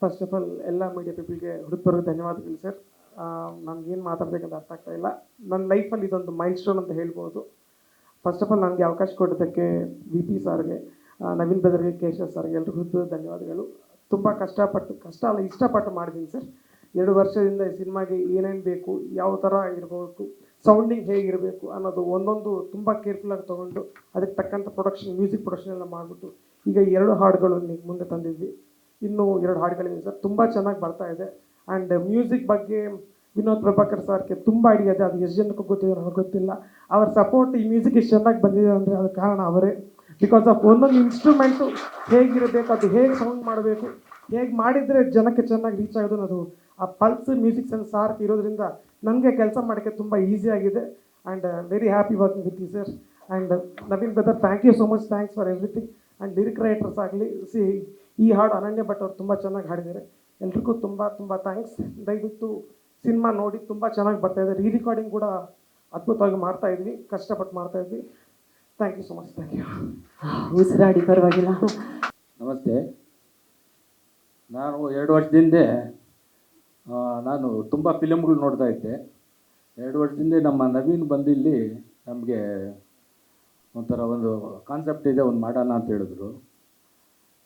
First of all ಎಲ್ಲ media ಪೀಪಲ್ಗೆ ಹೃತ್ಪೂರ್ವಕ ಧನ್ಯವಾದಗಳು ಸರ್. ನನಗೇನು ಮಾತಾಡಬೇಕಂತ ಅರ್ಥ ಆಗ್ತಾ ಇಲ್ಲ. ನನ್ನ ಲೈಫಲ್ಲಿ ಇದೊಂದು ಮೈಲ್ ಸ್ಟೋನ್ ಅಂತ ಹೇಳ್ಬೋದು. ಫಸ್ಟ್ ಆಫ್ ಆಲ್ ನನಗೆ ಅವಕಾಶ ಕೊಡೋದಕ್ಕೆ ವಿ ಪಿ ಸರ್ಗೆ, ನವೀನ್ ಬ್ರದರ್ಗೆ, ಕೇಶವ್ ಸರ್ಗೆ ಎಲ್ರಿಗೂ ಧನ್ಯವಾದಗಳು. ತುಂಬ ಕಷ್ಟ ಅಲ್ಲ ಇಷ್ಟಪಟ್ಟು ಮಾಡಿದ್ದೀನಿ ಸರ್. 2 ವರ್ಷದಿಂದ ಈ ಸಿನಿಮಾಗೆ ಏನೇನು ಬೇಕು, ಯಾವ ಥರ ಇರಬೇಕು, ಸೌಂಡಿಂಗ್ ಹೇಗಿರಬೇಕು ಅನ್ನೋದು ಒಂದೊಂದು ತುಂಬ ಕೇರ್ಫುಲ್ಲಾಗಿ ತೊಗೊಂಡು ಅದಕ್ಕೆ ತಕ್ಕಂಥ ಮ್ಯೂಸಿಕ್ ಪ್ರೊಡಕ್ಷನ್ ಎಲ್ಲ ಮಾಡಿಬಿಟ್ಟು ಈಗ 2 ಹಾಡುಗಳು ಮುಂದೆ ತಂದಿದ್ವಿ. ಇನ್ನೂ 2 ಹಾಡುಗಳಿದೆ ಸರ್. ತುಂಬ ಚೆನ್ನಾಗಿ ಬರ್ತಾ ಇದೆ. ಆ್ಯಂಡ್ ಮ್ಯೂಸಿಕ್ ಬಗ್ಗೆ ವಿನೋದ್ ಪ್ರಭಾಕರ್ ಸರ್ಗೆ ತುಂಬ ಐಡಿಯಾ ಇದೆ. ಅದು ಎಷ್ಟು ಜನಕ್ಕೂ ಗೊತ್ತಿದೆ ನನಗೆ ಗೊತ್ತಿಲ್ಲ. ಅವರ ಸಪೋರ್ಟ್ ಈ ಮ್ಯೂಸಿಕ್ ಎಷ್ಟು ಚೆನ್ನಾಗಿ ಬಂದಿದೆ ಅಂದರೆ ಅದಕ್ಕೆ ಕಾರಣ ಅವರೇ. ಬಿಕಾಸ್ ಆಫ್ ಒಂದೊಂದು ಇನ್ಸ್ಟ್ರೂಮೆಂಟು ಹೇಗಿರಬೇಕು, ಅದು ಹೇಗೆ ಸೌಂಡ್ ಮಾಡಬೇಕು, ಹೇಗೆ ಮಾಡಿದರೆ ಜನಕ್ಕೆ ಚೆನ್ನಾಗಿ ರೀಚ್ ಆಗೋದು ಅನ್ನೋದು ಆ ಪಲ್ಸ್ ಮ್ಯೂಸಿಕ್ ಸೆನ್ಸ್ ಸಾರ್ಕ್ ಇರೋದ್ರಿಂದ ನನಗೆ ಕೆಲಸ ಮಾಡೋಕ್ಕೆ ತುಂಬ ಈಸಿ ಆಗಿದೆ. And very happy working with you sir. And Naveen brother, thank you so much. Thanks for everything. And lyric writers ಆಗಲಿ, ಈ ಹಾಡು ಅನನ್ಯ ಭಟ್ ಅವ್ರು ತುಂಬ ಚೆನ್ನಾಗಿ ಹಾಡಿದ್ದಾರೆ. ಎಲ್ರಿಗೂ ತುಂಬ ತುಂಬ ಥ್ಯಾಂಕ್ಸ್. ದಯವಿಟ್ಟು ಸಿನಿಮಾ ನೋಡಿ, ತುಂಬ ಚೆನ್ನಾಗಿ ಬರ್ತಾಯಿದೆ. ರಿಕಾರ್ಡಿಂಗ್ ಕೂಡ ಅದ್ಭುತವಾಗಿ ಮಾಡ್ತಾಯಿದ್ವಿ, ಕಷ್ಟಪಟ್ಟು ಮಾಡ್ತಾಯಿದ್ವಿ. Thank you so much. Thank you. ಉಸಿರಾಡಿ, ಪರವಾಗಿಲ್ಲ. ನಮಸ್ತೆ. ನಾನು 2 ವರ್ಷದಿಂದ ನಾನು ತುಂಬ ಫಿಲಮ್ಗಳು ನೋಡ್ತಾ ಇದ್ದೆ. 2 ವರ್ಷದಿಂದ ನಮ್ಮ ನವೀನ್ ಬಂದಿಲ್ಲಿ ನಮಗೆ ಒಂಥರ ಒಂದು ಕಾನ್ಸೆಪ್ಟ್ ಇದೆ, ಒಂದು ಮಾಡೋಣ ಅಂತ ಹೇಳಿದ್ರು.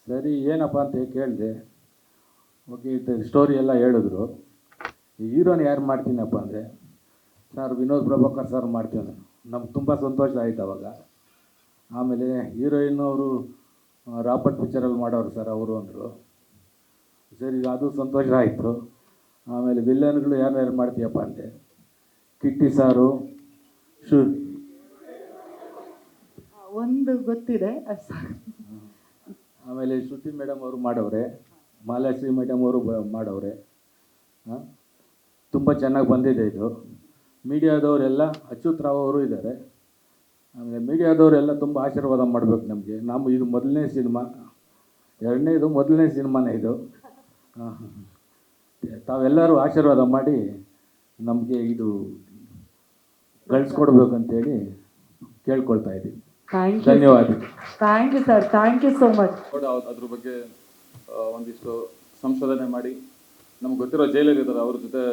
ಸರಿ ಏನಪ್ಪ ಅಂತ ಕೇಳಿದೆ. ಓಕೆ, ಇದು ಸ್ಟೋರಿ ಎಲ್ಲ ಹೇಳಿದ್ರು. ಈ ಹೀರೋನ ಯಾರು ಮಾಡ್ತೀನಪ್ಪ ಅಂದರೆ, ಸರ್ ವಿನೋದ್ ಪ್ರಭಾಕರ್ ಸರ್ ಮಾಡ್ತೀನಿ. ನಮ್ಗೆ ತುಂಬ ಸಂತೋಷ ಆಯಿತು ಅವಾಗ. ಆಮೇಲೆ ಹೀರೋಯಿನ್ ಅವರು ರಾಬರ್ಟ್ ಪಿಕ್ಚರಲ್ಲಿ ಮಾಡೋರು ಸರ್ ಅವರು ಅಂದರು. ಸರಿ, ಅದು ಸಂತೋಷ ಆಯಿತು. ಆಮೇಲೆ ವಿಲ್ಲನ್ಗಳು ಯಾರ್ಯಾರು ಮಾಡ್ತೀಯಪ್ಪ ಅಂತೆ. ಕಿಟ್ಟಿ ಸಾರು, ಒಂದು ಗೊತ್ತಿದೆ. ಆಮೇಲೆ ಶ್ರುತಿ ಮೇಡಮ್ ಅವರು ಮಾಡವ್ರೆ, ಮಾಲಾಶ್ರೀ ಮೇಡಮ್ ಅವರು ಮಾಡವ್ರೆ. ತುಂಬ ಚೆನ್ನಾಗಿ ಬಂದಿದೆ ಇದು. ಮೀಡಿಯಾದವರೆಲ್ಲ, ಅಚ್ಯುತ್ ರಾವ್ ಅವರು ಇದ್ದಾರೆ. ಆಮೇಲೆ ಮೀಡಿಯಾದವರೆಲ್ಲ ತುಂಬ ಆಶೀರ್ವಾದ ಮಾಡಬೇಕು ನಮಗೆ. ಇದು ಮೊದಲನೇ ಸಿನಿಮಾ, ಎರಡನೇದು ಮೊದಲನೇ ಸಿನಿಮಾನೇ ಇದು. ತಾವೆಲ್ಲರೂ ಆಶೀರ್ವಾದ ಮಾಡಿ ನಮಗೆ ಇದು ಗಳಿಸ್ಕೊಡ್ಬೇಕಂತೇಳಿ ಕೇಳ್ಕೊಳ್ತಾ ಇದ್ದೀವಿ. ಧನ್ಯವಾದ. Thank you sir, thank you so much. ಅದ್ರ ಬಗ್ಗೆ ಒಂದಿಷ್ಟು ಸಂಶೋಧನೆ ಮಾಡಿ, ನಮ್ಗೆ ಗೊತ್ತಿರೋ ಜೈಲರ್ ಇದ್ದಾರೆ, ಅವ್ರ ಜೊತೆ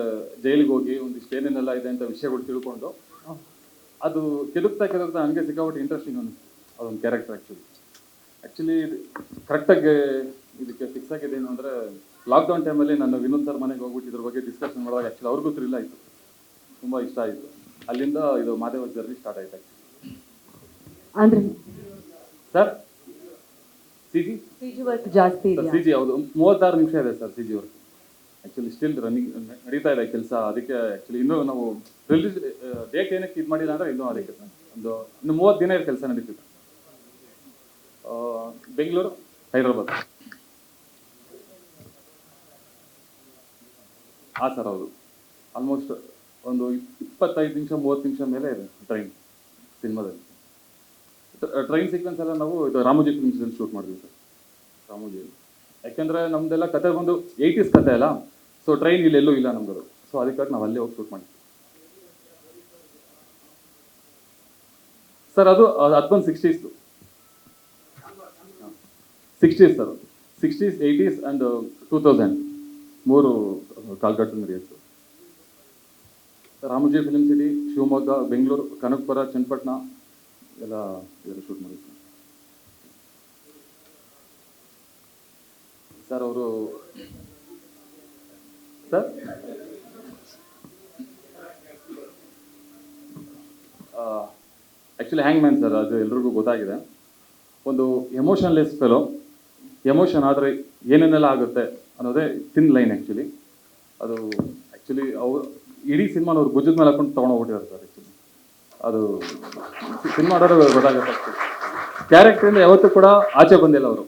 ಜೈಲಿಗೆ ಹೋಗಿ ಒಂದಿಷ್ಟು ಏನೇನೆಲ್ಲ ಇದೆ ಅಂತ ವಿಷಯಗಳು ತಿಳ್ಕೊಂಡು ಅದು ಕೆದಕ್ತಾ ನನಗೆ ಸಿಕ್ಕಾಪಟ್ಟೆ ಇಂಟ್ರೆಸ್ಟಿಂಗ್ ಅನಿಸ್ತು. ಅದೊಂದು ಕ್ಯಾರೆಕ್ಟರ್ ಆ್ಯಕ್ಚುಲಿ ಕರೆಕ್ಟಾಗಿ ಇದಕ್ಕೆ ಫಿಕ್ಸ್ ಆಗಿದ್ದೇನು ಅಂದರೆ, ಲಾಕ್ಡೌನ್ ಟೈಮಲ್ಲಿ ನಾನು ವಿನೋದ್ ಸರ್ ಮನೆಗೆ ಹೋಗ್ಬಿಟ್ಟು ಇದ್ರ ಬಗ್ಗೆ ಡಿಸ್ಕಷನ್ ಮಾಡುವಾಗ ಆ್ಯಕ್ಚುಲಿ ಅವ್ರಿಗೂ ಥ್ರಿಲ್ ಆಯಿತು, ತುಂಬ ಇಷ್ಟ ಆಯಿತು. ಅಲ್ಲಿಂದ ಇದು ಮಾದೇವ ಜರ್ನಿ ಸ್ಟಾರ್ಟ್ ಆಯ್ತು. ಅಂದರೆ ಸರ್ ಸಿಜಿ ವರ್ಕ್ ಜಾಸ್ತಿ ಇದೆ. ಸಿಜಿ ಹೌದು, 36 ನಿಮಿಷ ಇದೆ sir CG work. Actually still running ನಡೀತಾ ಇದೆ ಕೆಲಸ. ಅದಕ್ಕೆ ಆ್ಯಕ್ಚುಲಿ ಇನ್ನೂ ನಾವು ರಿಲೀಸ್ ಡೇಟ್ ಏನಕ್ಕೆ ಇದು ಮಾಡಿಲ್ಲ ಅಂದರೆ ಇನ್ನೂ ಅದಕ್ಕೆ ಇನ್ನು 30 ದಿನ ಕೆಲಸ ನಡೀತಿದೆ. ಬೆಂಗಳೂರು, ಹೈದರಾಬಾದ್. ಹಾಂ ಸರ್, ಹೌದು. ಆಲ್ಮೋಸ್ಟ್ ಒಂದು 25 ನಿಮಿಷ 30 ನಿಮಿಷ ಮೇಲೆ ಇದೆ ಟ್ರೈನ್ ಸಿನಿಮಾದಲ್ಲಿ. ಟ್ರೈನ್ ಸೀಕ್ವೆನ್ಸ್ ಎಲ್ಲ ನಾವು ಇದು ರಾಮೋಜಿ ಫಿಲ್ಮ್ಸಲ್ಲಿ ಶೂಟ್ ಮಾಡಿದ್ವಿ ಸರ್, ರಾಮೋಜಿಯಲ್ಲಿ. ಯಾಕೆಂದರೆ ನಮ್ಮದೆಲ್ಲ ಕತೆ ಬಂದು 80s ಕತೆ ಅಲ್ಲ, ಸೊ ಟ್ರೈನ್ ಇಲ್ಲೆಲ್ಲೂ ಇಲ್ಲ ನಮ್ಗದು. ಸೊ ಅದಕ್ಕಾಗಿ ನಾವು ಅಲ್ಲೇ ಹೋಗಿ ಶೂಟ್ ಮಾಡಿದ್ವಿ ಸರ್. ಅದು ಬಂದು 60s sir. 60s, 80s and 2000 3 ಕಾಲ್ಗಟ್ಟು ನಡೆಯುತ್ತೆ. ರಾಮೋಜಿ ಫಿಲ್ಮ್ ಸಿಟಿ, ಶಿವಮೊಗ್ಗ, ಬೆಂಗಳೂರು, ಕನಕಪುರ, ಚನ್ನಪಟ್ಟಣ ಎಲ್ಲ ಇದೆಲ್ಲ ಶೂಟ್ ಮಾಡಿದ್ವಿ ಸರ್. ಅವರು ಸರ್ ಆ್ಯಕ್ಚುಲಿ ಹ್ಯಾಂಗ್ ಮ್ಯಾನ್ ಸರ್, ಅದು ಎಲ್ರಿಗೂ ಗೊತ್ತಾಗಿದೆ. ಒಂದು ಎಮೋಷನ್ಲೆಸ್ ಫೆಲೋ. ಎಮೋಷನ್ ಆದರೆ ಏನೇನೆಲ್ಲ ಆಗುತ್ತೆ ಅನ್ನೋದೇ ಥಿನ್ ಲೈನ್ ಆ್ಯಕ್ಚುಲಿ. ಅದು ಆ್ಯಕ್ಚುಲಿ ಅವರು ಇಡೀ ಸಿನಿಮಾನ ಅವ್ರು ಭುಜದ ಮೇಲೆ ಹಾಕೊಂಡು ತೊಗೊಂಡೋಗ್ಬಿಟ್ಟಿದ್ದಾರೆ ಸರ್. ಆ್ಯಕ್ಚುಲಿ ಅದು ಸಿನಿಮಾ ಆಡೋರು ಗೊತ್ತಾಗುತ್ತೆ. ಕ್ಯಾರೆಕ್ಟ್ರಿಂದ ಯಾವತ್ತೂ ಕೂಡ ಆಚೆ ಬಂದಿಲ್ಲ ಅವರು.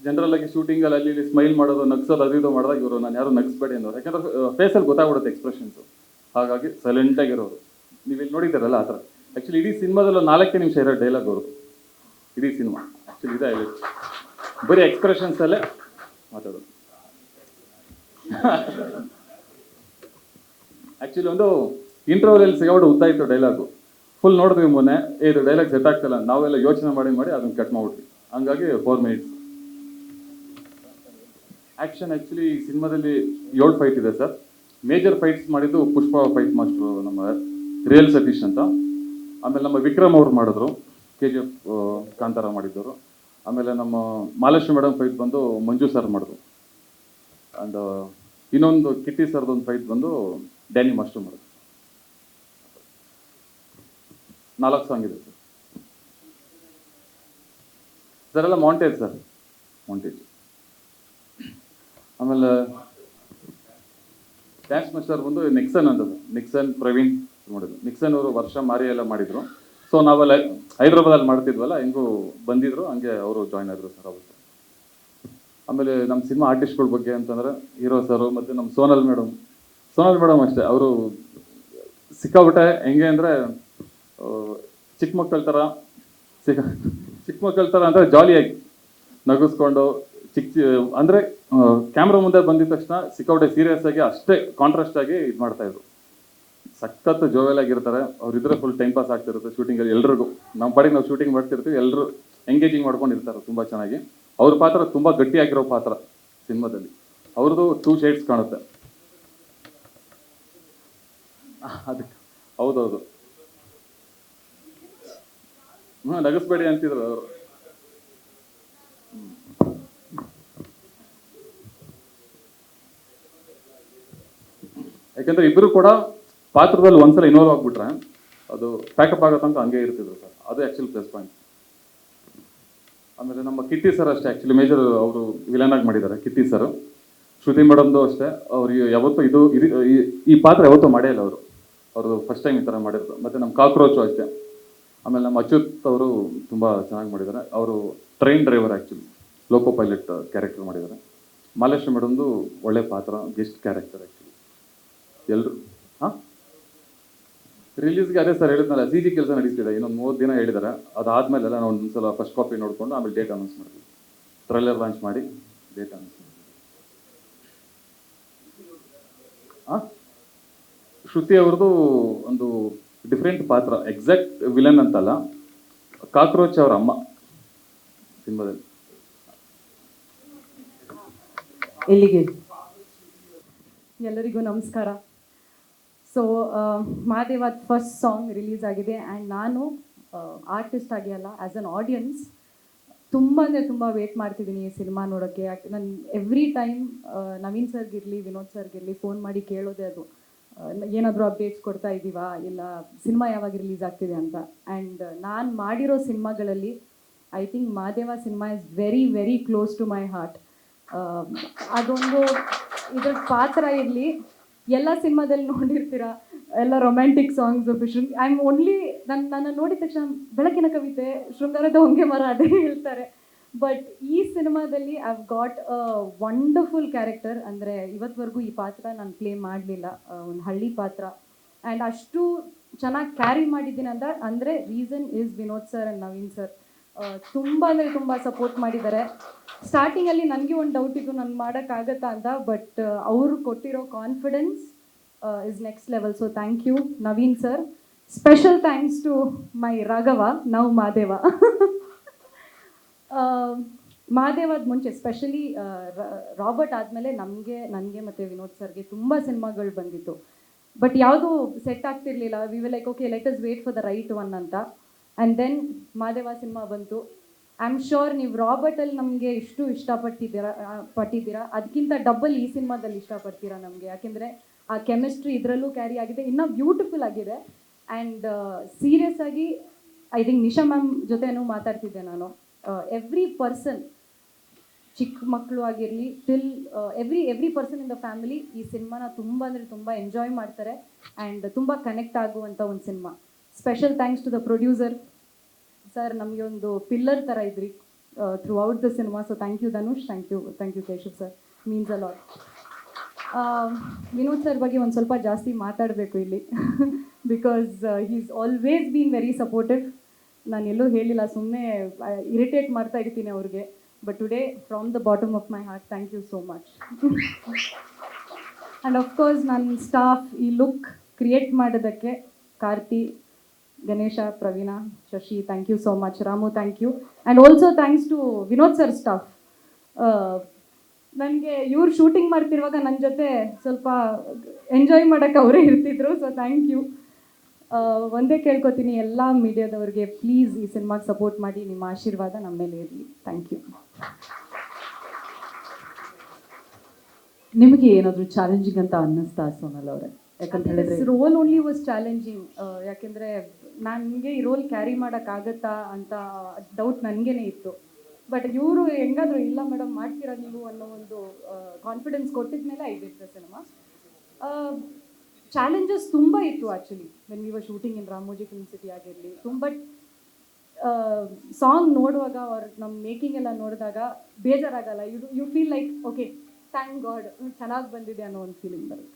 ಜನರಲ್ ಆಗಿ ಶೂಟಿಂಗಲ್ಲಿ ಅಲ್ಲಿ ಸ್ಮೈಲ್ ಮಾಡೋದು, ನಗ್ಸೋದು, ಅದು ಇದು ಮಾಡಿದಾಗ ಇವರು ನಾನು ಯಾರು ನಗಿಸ್ಬೇಡಿ ಅನ್ನೋರು. ಯಾಕಂದ್ರೆ ಫೇಸಲ್ಲಿ ಗೊತ್ತಾಗ್ಬಿಡುತ್ತೆ ಎಕ್ಸ್ಪ್ರೆಷನ್ಸು. ಹಾಗಾಗಿ ಸೈಲೆಂಟಾಗಿರೋರು. ನೀವು ಇಲ್ಲಿ ನೋಡಿದ್ದೀರಲ್ಲ ಆ ಥರ. ಆ್ಯಕ್ಚುಲಿ ಇಡೀ ಸಿನಿಮಾದಲ್ಲಿ 4 ನಿಮಿಷ ಇರೋ ಡೈಲಾಗ್ ಅವರು, ಇಡೀ ಸಿನಿಮಾ ಆ್ಯಕ್ಚುಲಿ ಇದೆ. ಬರೀ ಎಕ್ಸ್ಪ್ರೆಷನ್ಸಲ್ಲೇ ಮಾತಾಡೋದು. ಆ್ಯಕ್ಚುಲಿ ಒಂದು ಇಂಟರ್ವ್ಯೂಲಲ್ಲಿ ಸಿಗಾಬಿಟ್ಟು ಉದ್ದ ಇತ್ತು ಡೈಲಾಗು. ಫುಲ್ ನೋಡಿದ್ವಿ ಮೊನ್ನೆ, ಇದು ಡೈಲಾಗ್ ಸೆಟ್ ಆಗ್ತಿಲ್ಲ, ನಾವೆಲ್ಲ ಯೋಚನೆ ಮಾಡಿ ಅದನ್ನು ಕಟ್ ಮಾಡ್ಬಿಟ್ವಿ. ಹಂಗಾಗಿ 4 ಮಿನಿಟ್ಸ್. ಆ್ಯಕ್ಷನ್ ಆ್ಯಕ್ಚುಲಿ ಈ ಸಿನಿಮಾದಲ್ಲಿ 7 ಫೈಟ್ ಇದೆ ಸರ್. ಮೇಜರ್ ಫೈಟ್ಸ್ ಮಾಡಿದ್ದು ಪುಷ್ಪ ಫೈಟ್ ಮಾಸ್ಟ್ರು ನಮ್ಮ ರಿಯಲ್ ಸತೀಶ್ ಅಂತ. ಆಮೇಲೆ ನಮ್ಮ ವಿಕ್ರಮ್ ಅವ್ರು ಮಾಡಿದ್ರು, KGF ಕಾಂತಾರ ಮಾಡಿದ್ದವರು. ಆಮೇಲೆ ನಮ್ಮ ಮಾಲಾಶ್ರೀ ಮೇಡಮ್ ಫೈಟ್ ಬಂದು ಮಂಜು ಸರ್ ಮಾಡಿದ್ರು. ಆ್ಯಂಡ್ ಇನ್ನೊಂದು ಕಿಟ್ಟಿ ಸರ್ದೊಂದು ಫೈಟ್ ಬಂದು ಡ್ಯಾನಿ ಮಾಸ್ಟರ್ ಮಾಡಿದ್ರು. 4 ಸಾಂಗ್ ಇದೆ ಸರ್. ಸರ್ ಎಲ್ಲ ಮಾಂಟೇಜ್ ಸರ್, ಮಾಂಟೇಜ್. ಆಮೇಲೆ ಡ್ಯಾನ್ಸ್ ಮಾಸ್ಟರ್ ಬಂದು ನಿಕ್ಸನ್ ಅಂತ, ನಿಕ್ಸನ್ ಪ್ರವೀಣ್ ಮಾಡಿದ್ರು. ನಿಕ್ಸನ್ ಅವರು ವರ್ಷ ಮಾರಿ ಎಲ್ಲ ಮಾಡಿದ್ರು. ಸೊ ನಾವೆಲ್ಲ ಹೈದ್ರಾಬಾದಲ್ಲಿ ಮಾಡ್ತಿದ್ವಲ್ಲ, ಹೆಂಗೂ ಬಂದಿದ್ರು, ಹಂಗೆ ಅವರು ಜಾಯ್ನ್ ಆದರು ಸರ್ ಅವತ್ತು. ಆಮೇಲೆ ನಮ್ಮ ಸಿನಿಮಾ ಆರ್ಟಿಸ್ಟ್ಗಳ ಬಗ್ಗೆ ಅಂತಂದರೆ ಹೀರೋ ಸರು ಮತ್ತು ನಮ್ಮ ಸೋನಲ್ ಮೇಡಮ್ ಅಷ್ಟೇ. ಅವರು ಸಿಕ್ಕಾಬಿಟ್ಟೆ ಹೆಂಗೆ ಅಂದರೆ ಚಿಕ್ಕ ಮಕ್ಕಳ ಥರ ಅಂದರೆ ಜಾಲಿಯಾಗಿ ನಗಿಸ್ಕೊಂಡು ಅಂದರೆ ಕ್ಯಾಮ್ರಾ ಮುಂದೆ ಬಂದಿದ ತಕ್ಷಣ ಸಿಕ್ಕಾಬಿಟ್ಟೆ ಸೀರಿಯಸ್ ಆಗಿ ಅಷ್ಟೇ ಕಾಂಟ್ರಾಸ್ಟ್ ಆಗಿ ಇದು ಮಾಡ್ತಾಯಿದ್ರು. ಸಖತ್ತು ಜೋವೆಲಾಗಿರ್ತಾರೆ ಅವರಿದ್ರೆ, ಫುಲ್ ಟೈಮ್ ಪಾಸ್ ಆಗ್ತಿರುತ್ತೆ ಶೂಟಿಂಗಲ್ಲಿ. ಎಲ್ರಿಗೂ ನಮ್ಮ ಪಾಡಿಗೆ ನಾವು ಶೂಟಿಂಗ್ ಮಾಡ್ತಿರ್ತೀವಿ, ಎಲ್ಲರೂ ಎಂಗೇಜಿಂಗ್ ಮಾಡ್ಕೊಂಡಿರ್ತಾರೆ ತುಂಬ ಚೆನ್ನಾಗಿ. ಅವ್ರ ಪಾತ್ರ ತುಂಬ ಗಟ್ಟಿಯಾಗಿರೋ ಪಾತ್ರ ಸಿನಿಮಾದಲ್ಲಿ. ಅವ್ರದ್ದು 2 ಶೇಡ್ಸ್ ಕಾಣುತ್ತೆ. ಅದಕ್ಕೆ ಹೌದೌದು, ನಗಿಸ್ಬೇಡಿ ಅಂತಿದ್ರು ಅವರು. ಯಾಕಂದ್ರೆ ಇಬ್ಬರು ಕೂಡ ಪಾತ್ರದಲ್ಲಿ ಒಂದ್ಸಲ ಇನ್ವಾಲ್ವ್ ಆಗ್ಬಿಟ್ರೆ ಅದು ಪ್ಯಾಕಪ್ ಆಗೋ ತನಕ ಹಂಗೆ ಇರ್ತಿದ್ರು ಸರ್. ಅದು ಆ್ಯಕ್ಚುಲಿ ಪ್ಲಸ್ ಪಾಯಿಂಟ್. ಆಮೇಲೆ ನಮ್ಮ ಕಿಟ್ಟಿ ಸರ್ ಅಷ್ಟೇ, ಆ್ಯಕ್ಚುಲಿ ಮೇಜರ್ ಅವರು ವಿಲನ್ ಆಗಿ ಮಾಡಿದ್ದಾರೆ ಕಿಟ್ಟಿ ಸರ್. ಶ್ರುತಿ ಮೇಡಮ್ದು ಅಷ್ಟೇ, ಅವ್ರಿಗೆ ಯಾವತ್ತೂ ಈ ಪಾತ್ರ ಯಾವತ್ತೂ ಮಾಡೇ ಇಲ್ಲ ಅವರು. ಅವ್ರದ್ದು ಫಸ್ಟ್ ಟೈಮ್ ಈ ಥರ ಮಾಡಿದ್ರು. ಮತ್ತು ನಮ್ಮ ಕಾಕ್ರೋಚು ಅಷ್ಟೇ. ಆಮೇಲೆ ನಮ್ಮ ಅಚ್ಯುತ್ ಅವರು ತುಂಬ ಚೆನ್ನಾಗಿ ಮಾಡಿದ್ದಾರೆ. ಅವರು ಟ್ರೈನ್ ಡ್ರೈವರ್, ಆ್ಯಕ್ಚುಲಿ ಲೋಕೋ ಪೈಲಟ್ ಕ್ಯಾರೆಕ್ಟರ್ ಮಾಡಿದ್ದಾರೆ. ಮಾಲಾಶ್ರೀ ಮೇಡಮ್ದು ಒಳ್ಳೆ ಪಾತ್ರ, ಗೆಸ್ಟ್ ಕ್ಯಾರೆಕ್ಟರ್ ಆ್ಯಕ್ಚುಲಿ. ಎಲ್ಲರೂ ರಿಲೀಸ್ಗೆ ಅದೇ ಸರ್ ಹೇಳಿದ್ನಲ್ಲ, CG ಕೆಲಸ ನಡೀತಿದೆ. ಇನ್ನೊಂದು 30 ದಿನ ಹೇಳಿದ್ದಾರೆ. ಅದಾದಮೇಲೆಲ್ಲ ನಾವು ಒಂದ್ಸಲ ಫಸ್ಟ್ ಕಾಪಿ ನೋಡಿಕೊಂಡು ಆಮೇಲೆ ಡೇಟ್ ಅನೌನ್ಸ್ ಮಾಡ್ತೀವಿ. ಟ್ರೈಲರ್ ಲಾಂಚ್ ಮಾಡಿ ಡೇಟ್ ಅನೌನ್ಸ್ ಮಾಡ್ತೀವಿ. ಶ್ರುತಿ ಅವ್ರದ್ದು ಒಂದು ಡಿಫ್ರೆಂಟ್ ಪಾತ್ರ, ಎಕ್ಸಾಕ್ಟ್ ವಿಲನ್ ಅಂತಲ್ಲ, ಕಾಕ್ರೋಚ್ ಅವರ ಅಮ್ಮ ಸಿನಿಮಾದಲ್ಲಿ. ಎಲ್ಲಿಗೆ? ಎಲ್ಲರಿಗೂ ನಮಸ್ಕಾರ. ಸೊ ಮಹಾದೇವದ ಫಸ್ಟ್ ಸಾಂಗ್ ರಿಲೀಸ್ ಆಗಿದೆ ಆ್ಯಂಡ್ ನಾನು ಆರ್ಟಿಸ್ಟ್ ಆಗಿ ಅಲ್ಲ, ಆ್ಯಸ್ ಅನ್ ಆಡಿಯನ್ಸ್ ತುಂಬ ಅಂದರೆ ತುಂಬ ವೇಟ್ ಮಾಡ್ತಿದ್ದೀನಿ ಈ ಸಿನಿಮಾ ನೋಡೋಕ್ಕೆ. ನಾನು ಎವ್ರಿ ಟೈಮ್ ನವೀನ್ ಸರ್ಗಿರಲಿ, ವಿನೋದ್ ಸರ್ಗಿರಲಿ ಫೋನ್ ಮಾಡಿ ಕೇಳೋದೇ ಅದು, ಏನಾದರೂ ಅಪ್ಡೇಟ್ಸ್ ಕೊಡ್ತಾ ಇದ್ದೀವಾ, ಇಲ್ಲ ಸಿನಿಮಾ ಯಾವಾಗ ರಿಲೀಸ್ ಆಗ್ತಿದೆ ಅಂತ. ಆ್ಯಂಡ್ ನಾನು ಮಾಡಿರೋ ಸಿನಿಮಾಗಳಲ್ಲಿ I think Mahadeva cinema is very very close to my heart. ಅದೊಂದು ಇದ್ರ ಪಾತ್ರ ಇರಲಿ, ಎಲ್ಲ ಸಿನಿಮಾದಲ್ಲಿ ನೋಡಿರ್ತೀರ, ಎಲ್ಲ romantic songs, I am only ನನ್ನ ನೋಡಿದ ತಕ್ಷಣ ಬೆಳಕಿನ ಕವಿತೆ, ಶೃಂಗಾರದ ಹೊಂಗೆ ಮರ ಅದೇ ಹೇಳ್ತಾರೆ. ಬಟ್ ಈ ಸಿನಿಮಾದಲ್ಲಿ I have got a wonderful character. ಅಂದರೆ ಇವತ್ತವರೆಗೂ ಈ ಪಾತ್ರ ನಾನು ಪ್ಲೇ ಮಾಡಲಿಲ್ಲ, ಒಂದು ಹಳ್ಳಿ ಪಾತ್ರ. ಆ್ಯಂಡ್ ಅಷ್ಟು ಚೆನ್ನಾಗಿ ಕ್ಯಾರಿ ಮಾಡಿದ್ದೀನಿ ಅಂದರೆ reason is Vinod sir and Naveen sir. ತುಂಬ ಅಂದರೆ ತುಂಬ ಸಪೋರ್ಟ್ ಮಾಡಿದ್ದಾರೆ. ಸ್ಟಾರ್ಟಿಂಗಲ್ಲಿ ನನಗೆ ಒಂದು ಡೌಟ್ ಇತ್ತು, ನಾನು ಮಾಡೋಕ್ಕಾಗತ್ತಾ ಅಂತ. ಬಟ್ ಅವರು ಕೊಟ್ಟಿರೋ confidence is next level. So thank you Naveen sir. Special thanks to my Raghava, ನಾವು ಮಹಾದೇವ. ಮಹಾದೇವದ ಮುಂಚೆ ಸ್ಪೆಷಲಿ ರಾಬರ್ಟ್ ಆದಮೇಲೆ ನನಗೆ ಮತ್ತು ವಿನೋದ್ ಸರ್ಗೆ ತುಂಬ ಸಿನಿಮಾಗಳು ಬಂದಿತ್ತು. ಬಟ್ ಯಾವುದೂ ಸೆಟ್ ಆಗ್ತಿರ್ಲಿಲ್ಲ. We will like okay, let us wait for the right one ಅಂತ. ಆ್ಯಂಡ್ ದೆನ್ ಮಹಾದೇವ ಸಿನಿಮಾ ಬಂತು. ಐ ಆಮ್ ಶ್ಯೂರ್ ನೀವು ರಾಬರ್ಟಲ್ಲಿ ನಮಗೆ ಇಷ್ಟು ಪಟ್ಟಿದ್ದೀರಾ, ಅದಕ್ಕಿಂತ ಡಬಲ್ ಈ ಸಿನಿಮಾದಲ್ಲಿ ಇಷ್ಟಪಡ್ತೀರಾ ನಮಗೆ. ಯಾಕೆಂದರೆ ಆ ಕೆಮಿಸ್ಟ್ರಿ ಇದರಲ್ಲೂ ಕ್ಯಾರಿ ಆಗಿದೆ, ಇನ್ನೂ ಬ್ಯೂಟಿಫುಲ್ ಆಗಿದೆ. ಆ್ಯಂಡ್ ಸೀರಿಯಸ್ ಆಗಿ ಐ ಥಿಂಕ್ ನಿಶಾ ಮ್ಯಾಮ್ ಜೊತೆನೂ ಮಾತಾಡ್ತಿದ್ದೆ ನಾನು. ಎವ್ರಿ ಪರ್ಸನ್, ಚಿಕ್ಕ ಮಕ್ಕಳು ಆಗಿರಲಿ till every person in the family ಈ ಸಿನಿಮಾನ ತುಂಬ ಅಂದರೆ ತುಂಬ ಎಂಜಾಯ್ ಮಾಡ್ತಾರೆ ಆ್ಯಂಡ್ ತುಂಬ ಕನೆಕ್ಟ್ ಆಗುವಂಥ ಒಂದು cinema. Special thanks to the producer sir, ನಮಗೆ ಒಂದು ಪಿಲ್ಲರ್ ಥರ ಇದ್ರಿ throughout the cinema. So thank you Dhanush, thank you Keshav sir, means a lot. Vinod sir ಬಗ್ಗೆ ಒಂದು ಸ್ವಲ್ಪ ಜಾಸ್ತಿ ಮಾತಾಡಬೇಕು ಇಲ್ಲಿ, because he is always been very supportive. ನಾನು ಎಲ್ಲೂ ಹೇಳಿಲ್ಲ, ಸುಮ್ಮನೆ ಇರಿಟೇಟ್ ಮಾಡ್ತಾ ಇರ್ತೀನಿ ಅವ್ರಿಗೆ. But today from the bottom of my heart thank you so much. And of course ನನ್ನ ಸ್ಟಾಫ್ ಈ ಲುಕ್ ಕ್ರಿಯೇಟ್ ಮಾಡೋದಕ್ಕೆ Karthi, Ganesha, Praveena, Shashi, thank you so much. Ramu, thank you. And also thanks to Vinod sir staff. ನನಗೆ ಇವ್ರು ಶೂಟಿಂಗ್ ಮಾಡ್ತಿರುವಾಗ ನನ್ನ ಜೊತೆ ಸ್ವಲ್ಪ ಎಂಜಾಯ್ ಮಾಡೋಕ್ಕೆ ಅವರೇ ಇರ್ತಿದ್ರು. So thank you. ಒಂದೇ ಕೇಳ್ಕೊತೀನಿ ಎಲ್ಲ ಮೀಡಿಯಾದವ್ರಿಗೆ, ಪ್ಲೀಸ್ ಈ ಸಿನಿಮಾಗೆ ಸಪೋರ್ಟ್ ಮಾಡಿ, ನಿಮ್ಮ ಆಶೀರ್ವಾದ ನಮ್ಮ ಮೇಲೆ ಇರಲಿ. Thank you. ನಿಮಗೆ ಏನಾದರೂ ಚಾಲೆಂಜಿಂಗ್ ಅಂತ ಅನ್ನಿಸ್ತಾ ಸೋನಲ್ ಅವರೇ? ಯಾಕಂತ ಹೇಳಿದ್ರೆ ರೋಲ್ ಓನ್ಲಿ ವಾಸ್ ಚಾಲೆಂಜಿಂಗ್. ಯಾಕೆಂದರೆ ನನಗೆ ಈ ರೋಲ್ ಕ್ಯಾರಿ ಮಾಡೋಕ್ಕಾಗತ್ತಾ ಅಂತ ಡೌಟ್ ನನಗೇನೆ ಇತ್ತು. ಬಟ್ ಇವರು ಹೆಂಗಾದರೂ ಇಲ್ಲ ಮೇಡಮ್ ಮಾಡ್ತೀರಾ ನೀವು ಅನ್ನೋ ಒಂದು ಕಾನ್ಫಿಡೆನ್ಸ್ ಕೊಟ್ಟಿದ ಮೇಲೆ I did the cinema. Challenges ತುಂಬ ಇತ್ತು actually when we were shooting in Ramoji film city ಆಗಿರಲಿ. ಬಟ್ ಸಾಂಗ್ ನೋಡುವಾಗ ಅವ್ರ ನಮ್ಮ ಮೇಕಿಂಗ್ ಎಲ್ಲ ನೋಡಿದಾಗ ಬೇಜಾರಾಗಲ್ಲ. You feel like okay thank god ಚೆನ್ನಾಗಿ ಬಂದಿದೆ ಅನ್ನೋ ಒಂದು ಫೀಲಿಂಗ್ ಬರುತ್ತೆ.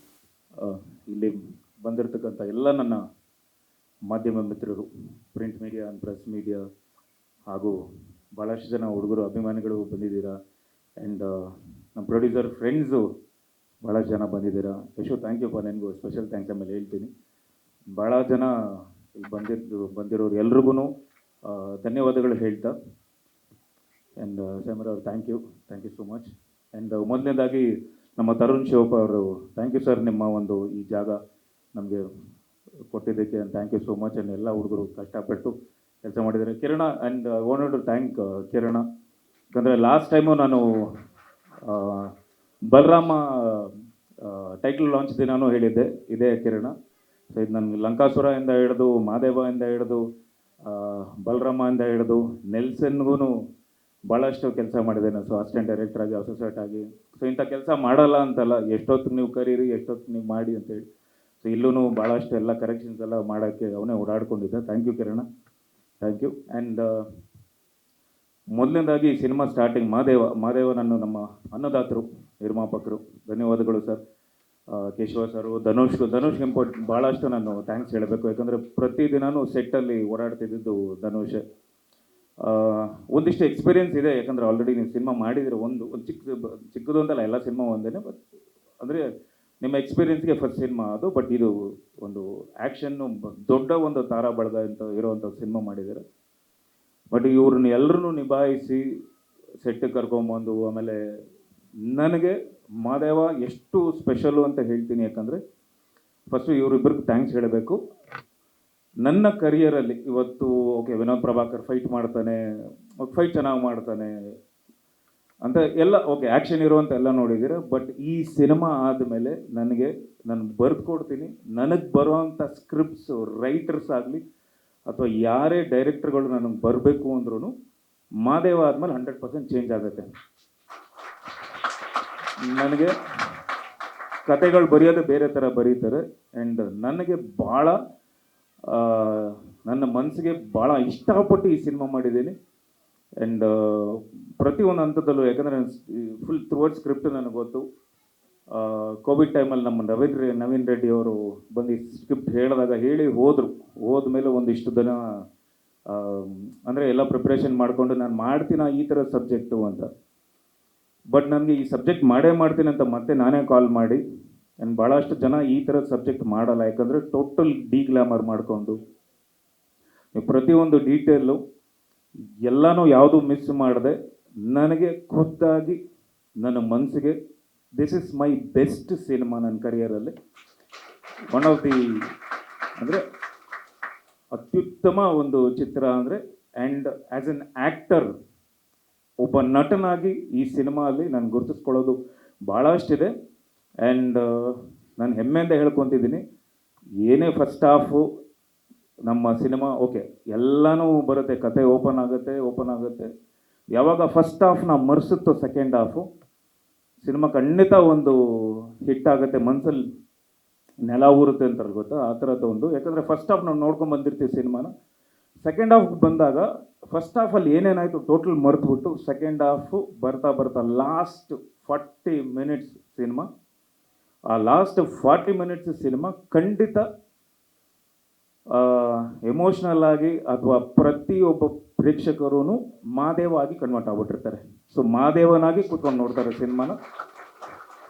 ಇಲ್ಲಿ ಬಂದಿರತಕ್ಕಂಥ ಎಲ್ಲ ನನ್ನ ಮಾಧ್ಯಮ ಮಿತ್ರರು, print media and press media, ಹಾಗೂ ಭಾಳಷ್ಟು ಜನ ಹುಡುಗರು ಅಭಿಮಾನಿಗಳು ಬಂದಿದ್ದೀರಾ. ಆ್ಯಂಡ್ ನಮ್ಮ ಪ್ರೊಡ್ಯೂಸರ್ ಫ್ರೆಂಡ್ಸು ಭಾಳಷ್ಟು ಜನ ಬಂದಿದ್ದೀರಾ. ಯಶು, ಥ್ಯಾಂಕ್ ಯು ಫಾರ್, ನನಗೂ ಸ್ಪೆಷಲ್ ಥ್ಯಾಂಕ್ಸ್ ಆಮೇಲೆ ಹೇಳ್ತೀನಿ. ಭಾಳ ಜನ ಇಲ್ಲಿ ಬಂದಿರೋರು ಎಲ್ರಿಗೂ ಧನ್ಯವಾದಗಳು ಹೇಳ್ತಾ. ಆ್ಯಂಡ್ ಸ್ಯಾಮರ್ ಅವರು thank you so much. And ಮೊದಲನೇದಾಗಿ ನಮ್ಮ ತರುಣ್ ಶಿವಪ್ಪ ಅವರು, ಥ್ಯಾಂಕ್ ಯು ಸರ್, ನಿಮ್ಮ ಒಂದು ಈ ಜಾಗ ನಮಗೆ ಕೊಟ್ಟಿದ್ದಕ್ಕೆ thank you so much. And ಎಲ್ಲ ಹುಡುಗರು ಕಷ್ಟಪಟ್ಟು ಕೆಲಸ ಮಾಡಿದ್ದಾರೆ. Kiran, and I wanted to thank Kiran, ಯಾಕಂದರೆ ಲಾಸ್ಟ್ ಟೈಮು ನಾನು ಬಲರಾಮ ಟೈಟಲ್ ಲಾಂಚ್ ದಿನಾನೂ ಹೇಳಿದ್ದೆ ಇದೇ ಕಿರಣ. ಸೊ ಇದು ನನಗೆ ಲಂಕಾಸುರದಿಂದ ಹಿಡಿದು ಮಾದೇವದಿಂದ ಹಿಡಿದು ಬಲರಾಮದಿಂದ ಹಿಡಿದು ನೆಲ್ಸನ್ಗೂ ಭಾಳಷ್ಟು ಕೆಲಸ ಮಾಡಿದ್ದೇನೆ. ಸೊ ಅಸಿಸ್ಟೆಂಟ್ ಡೈರೆಕ್ಟರ್ ಆಗಿ, ಅಸೋಸಿಯೇಟ್ ಆಗಿ. ಸೊ ಇಂಥ ಕೆಲಸ ಮಾಡಲ್ಲ ಅಂತಲ್ಲ, ಎಷ್ಟೊತ್ತಿಗೆ ನೀವು ಕರೀರಿ, ಎಷ್ಟೊತ್ತಿಗೆ ನೀವು ಮಾಡಿ ಅಂತೇಳಿ. ಸೊ ಇಲ್ಲೂ ಭಾಳಷ್ಟು ಎಲ್ಲ ಕರೆಕ್ಷನ್ಸ್ ಎಲ್ಲ ಮಾಡೋಕ್ಕೆ ಅವನೇ ಓಡಾಡ್ಕೊಂಡಿದ್ದೆ. Thank you Kiran, thank you. And ಮೊದಲನೇದಾಗಿ ಸಿನಿಮಾ ಸ್ಟಾರ್ಟಿಂಗ್ ಮಾದೇವ ನಮ್ಮ ಅನ್ನದಾತರು, ನಿರ್ಮಾಪಕರು, ಧನ್ಯವಾದಗಳು sir. Keshava sir, Dhanush important, ಭಾಳಷ್ಟು ನಾನು ಥ್ಯಾಂಕ್ಸ್ ಹೇಳಬೇಕು. ಯಾಕಂದರೆ ಪ್ರತಿದಿನವೂ ಸೆಟ್ಟಲ್ಲಿ ಓಡಾಡ್ತಿದ್ದು ಧನುಷ್. ಒಂದಿಷ್ಟು ಎಕ್ಸ್ಪೀರಿಯೆನ್ಸ್ ಇದೆ, ಯಾಕಂದರೆ ಆಲ್ರೆಡಿ ನೀವು ಸಿನಿಮಾ ಮಾಡಿದರೆ ಒಂದು ಚಿಕ್ಕದು ಅಂತಲ್ಲ, ಎಲ್ಲ ಸಿನಿಮಾ ಒಂದೇ. ಬಟ್ ಅಂದರೆ ನಿಮ್ಮ ಎಕ್ಸ್ಪೀರಿಯೆನ್ಸ್ಗೆ ಫಸ್ಟ್ ಸಿನಿಮಾ ಅದು. ಬಟ್ ಇದು ಒಂದು ಆ್ಯಕ್ಷನ್ನು ದೊಡ್ಡ ಒಂದು ತಾರಾ ಬಳಗ ಅಂತ ಇರೋವಂಥ ಸಿನಿಮಾ ಮಾಡಿದ್ದಾರೆ. ಬಟ್ ಇವ್ರನ್ನ ಎಲ್ಲರೂ ನಿಭಾಯಿಸಿ ಸೆಟ್ಟಿಗೆ ಕರ್ಕೊಂಬಂದು, ಆಮೇಲೆ ನನಗೆ ಮಾದೇವ ಎಷ್ಟು ಸ್ಪೆಷಲು ಅಂತ ಹೇಳ್ತೀನಿ. ಯಾಕಂದರೆ ಫಸ್ಟು ಇವರಿಬ್ಬರಿಗೆ ಥ್ಯಾಂಕ್ಸ್ ಹೇಳಬೇಕು. ನನ್ನ ಕರಿಯರಲ್ಲಿ ಇವತ್ತು ಓಕೆ, ವಿನೋದ್ ಪ್ರಭಾಕರ್ ಫೈಟ್ ಮಾಡ್ತಾನೆ, ಫೈಟ್ ಚೆನ್ನಾಗಿ ಮಾಡ್ತಾನೆ ಅಂತ ಎಲ್ಲ ಓಕೆ, ಆ್ಯಕ್ಷನ್ ಇರುವಂಥ ಎಲ್ಲ ನೋಡಿದ್ದೀರ. ಬಟ್ ಈ ಸಿನಿಮಾ ಆದಮೇಲೆ ನಾನು ಬರೆದು ಕೊಡ್ತೀನಿ, ನನಗೆ ಬರುವಂಥ ಸ್ಕ್ರಿಪ್ಟ್ಸು ರೈಟರ್ಸ್ ಆಗಲಿ ಅಥವಾ ಯಾರೇ ಡೈರೆಕ್ಟರ್ಗಳು ನನಗೆ ಬರಬೇಕು ಅಂದ್ರೂ ಮಾದೇವ ಆದಮೇಲೆ 100% ಚೇಂಜ್ ಆಗುತ್ತೆ. ನನಗೆ ಕತೆಗಳು ಬರೆಯೋದು ಬೇರೆ ಥರ ಬರೀತಾರೆ. ಆ್ಯಂಡ್ ನನಗೆ ಭಾಳ ನನ್ನ ಮನಸ್ಸಿಗೆ ಭಾಳ ಇಷ್ಟಪಟ್ಟು ಈ ಸಿನಿಮಾ ಮಾಡಿದ್ದೀನಿ. ಆ್ಯಂಡ್ ಪ್ರತಿಯೊಂದು ಹಂತದಲ್ಲೂ, ಯಾಕಂದರೆ ಫುಲ್ ಥ್ರೂಔಟ್ ಸ್ಕ್ರಿಪ್ಟ್ ನನಗೆ ಗೊತ್ತು. ಕೋವಿಡ್ ಟೈಮಲ್ಲಿ ನಮ್ಮ ನವೀನ್ ರೆಡ್ಡಿ ಅವರು ಬಂದು ಈ ಸ್ಕ್ರಿಪ್ಟ್ ಹೇಳಿ ಹೋದ್ಮೇಲೆ ಒಂದಿಷ್ಟು ದಿನ ಅಂದರೆ ಎಲ್ಲ ಪ್ರಿಪ್ರೇಷನ್ ಮಾಡಿಕೊಂಡು ನಾನು ಮಾಡ್ತೀನ ಈ ಥರ ಸಬ್ಜೆಕ್ಟು ಅಂತ. ಬಟ್ ನನಗೆ ಈ ಸಬ್ಜೆಕ್ಟ್ ಮಾಡ್ತೀನಿ ಅಂತ ಮತ್ತೆ ನಾನೇ ಕಾಲ್ ಮಾಡಿ, ಆ್ಯಂಡ್ ಭಾಳಷ್ಟು ಜನ ಈ ಥರ ಸಬ್ಜೆಕ್ಟ್ ಮಾಡಲ್ಲ. ಯಾಕಂದರೆ ಟೋಟಲ್ ಡಿಗ್ಲಾಮರ್ ಮಾಡಿಕೊಂಡು ಪ್ರತಿಯೊಂದು ಡೀಟೇಲು ಎಲ್ಲನೂ ಯಾವುದೂ ಮಿಸ್ ಮಾಡದೆ ನನಗೆ ಖುದ್ದಾಗಿ ನನ್ನ ಮನಸ್ಸಿಗೆ this is my best cinema ನನ್ನ ಕರಿಯರಲ್ಲಿ. ಒನ್ ಆಫ್ ದಿ ಅಂದರೆ ಅತ್ಯುತ್ತಮ ಒಂದು ಚಿತ್ರ ಅಂದರೆ. ಆ್ಯಂಡ್ ಆ್ಯಸ್ ಎನ್ ಆ್ಯಕ್ಟರ್, ಒಬ್ಬ ನಟನಾಗಿ ಈ ಸಿನಿಮಾಲ್ಲಿ ನಾನು ಗುರುತಿಸ್ಕೊಳ್ಳೋದು ಭಾಳಷ್ಟಿದೆ. ಆ್ಯಂಡ್ ನಾನು ಹೆಮ್ಮೆಯಿಂದ ಹೇಳ್ಕೊತಿದ್ದೀನಿ, ಏನೇ ಫಸ್ಟ್ ಹಾಫು ನಮ್ಮ ಸಿನಿಮಾ ಓಕೆ ಎಲ್ಲನೂ ಬರುತ್ತೆ, ಕತೆ ಓಪನ್ ಆಗುತ್ತೆ. ಯಾವಾಗ ಫಸ್ಟ್ ಹಾಫ್ನ ಮರೆಸುತ್ತೋ ಸೆಕೆಂಡ್ ಹಾಫು ಸಿನಿಮಾ ಖಂಡಿತ ಒಂದು ಹಿಟ್ ಆಗುತ್ತೆ, ಮನಸ್ಸಲ್ಲಿ ನೆಲ ಊರುತ್ತೆ ಅಂತಾರೆ ಗೊತ್ತಾ, ಆ ಥರದ್ದು ಒಂದು. ಯಾಕಂದರೆ ಫಸ್ಟ್ ಹಾಫ್ ನಾವು ನೋಡ್ಕೊಂಡು ಬಂದಿರ್ತೀವಿ ಸಿನಿಮಾನ. ಸೆಕೆಂಡ್ ಹಾಫ್ ಬಂದಾಗ ಫಸ್ಟ್ ಹಾಫಲ್ಲಿ ಏನೇನಾಯಿತು ಟೋಟಲ್ ಮರೆತುಬಿಟ್ಟು ಸೆಕೆಂಡ್ ಹಾಫು ಬರ್ತಾ ಲಾಸ್ಟ್ 40 ಮಿನಿಟ್ಸ್ ಸಿನಿಮಾ, ಆ ಲಾಸ್ಟ್ 40 ಮಿನಿಟ್ಸ್ ಸಿನಿಮಾ ಖಂಡಿತ ಎಮೋಷ್ನಲ್ ಆಗಿ ಅಥವಾ ಪ್ರತಿಯೊಬ್ಬ ಪ್ರೇಕ್ಷಕರೂ ಮಾದೇವ ಆಗಿ ಕನ್ವರ್ಟ್ ಆಗ್ಬಿಟ್ಟಿರ್ತಾರೆ. ಸೊ ಮಾದೇವನಾಗಿ ಕೂತ್ಕೊಂಡು ನೋಡ್ತಾರೆ ಸಿನಿಮಾನ.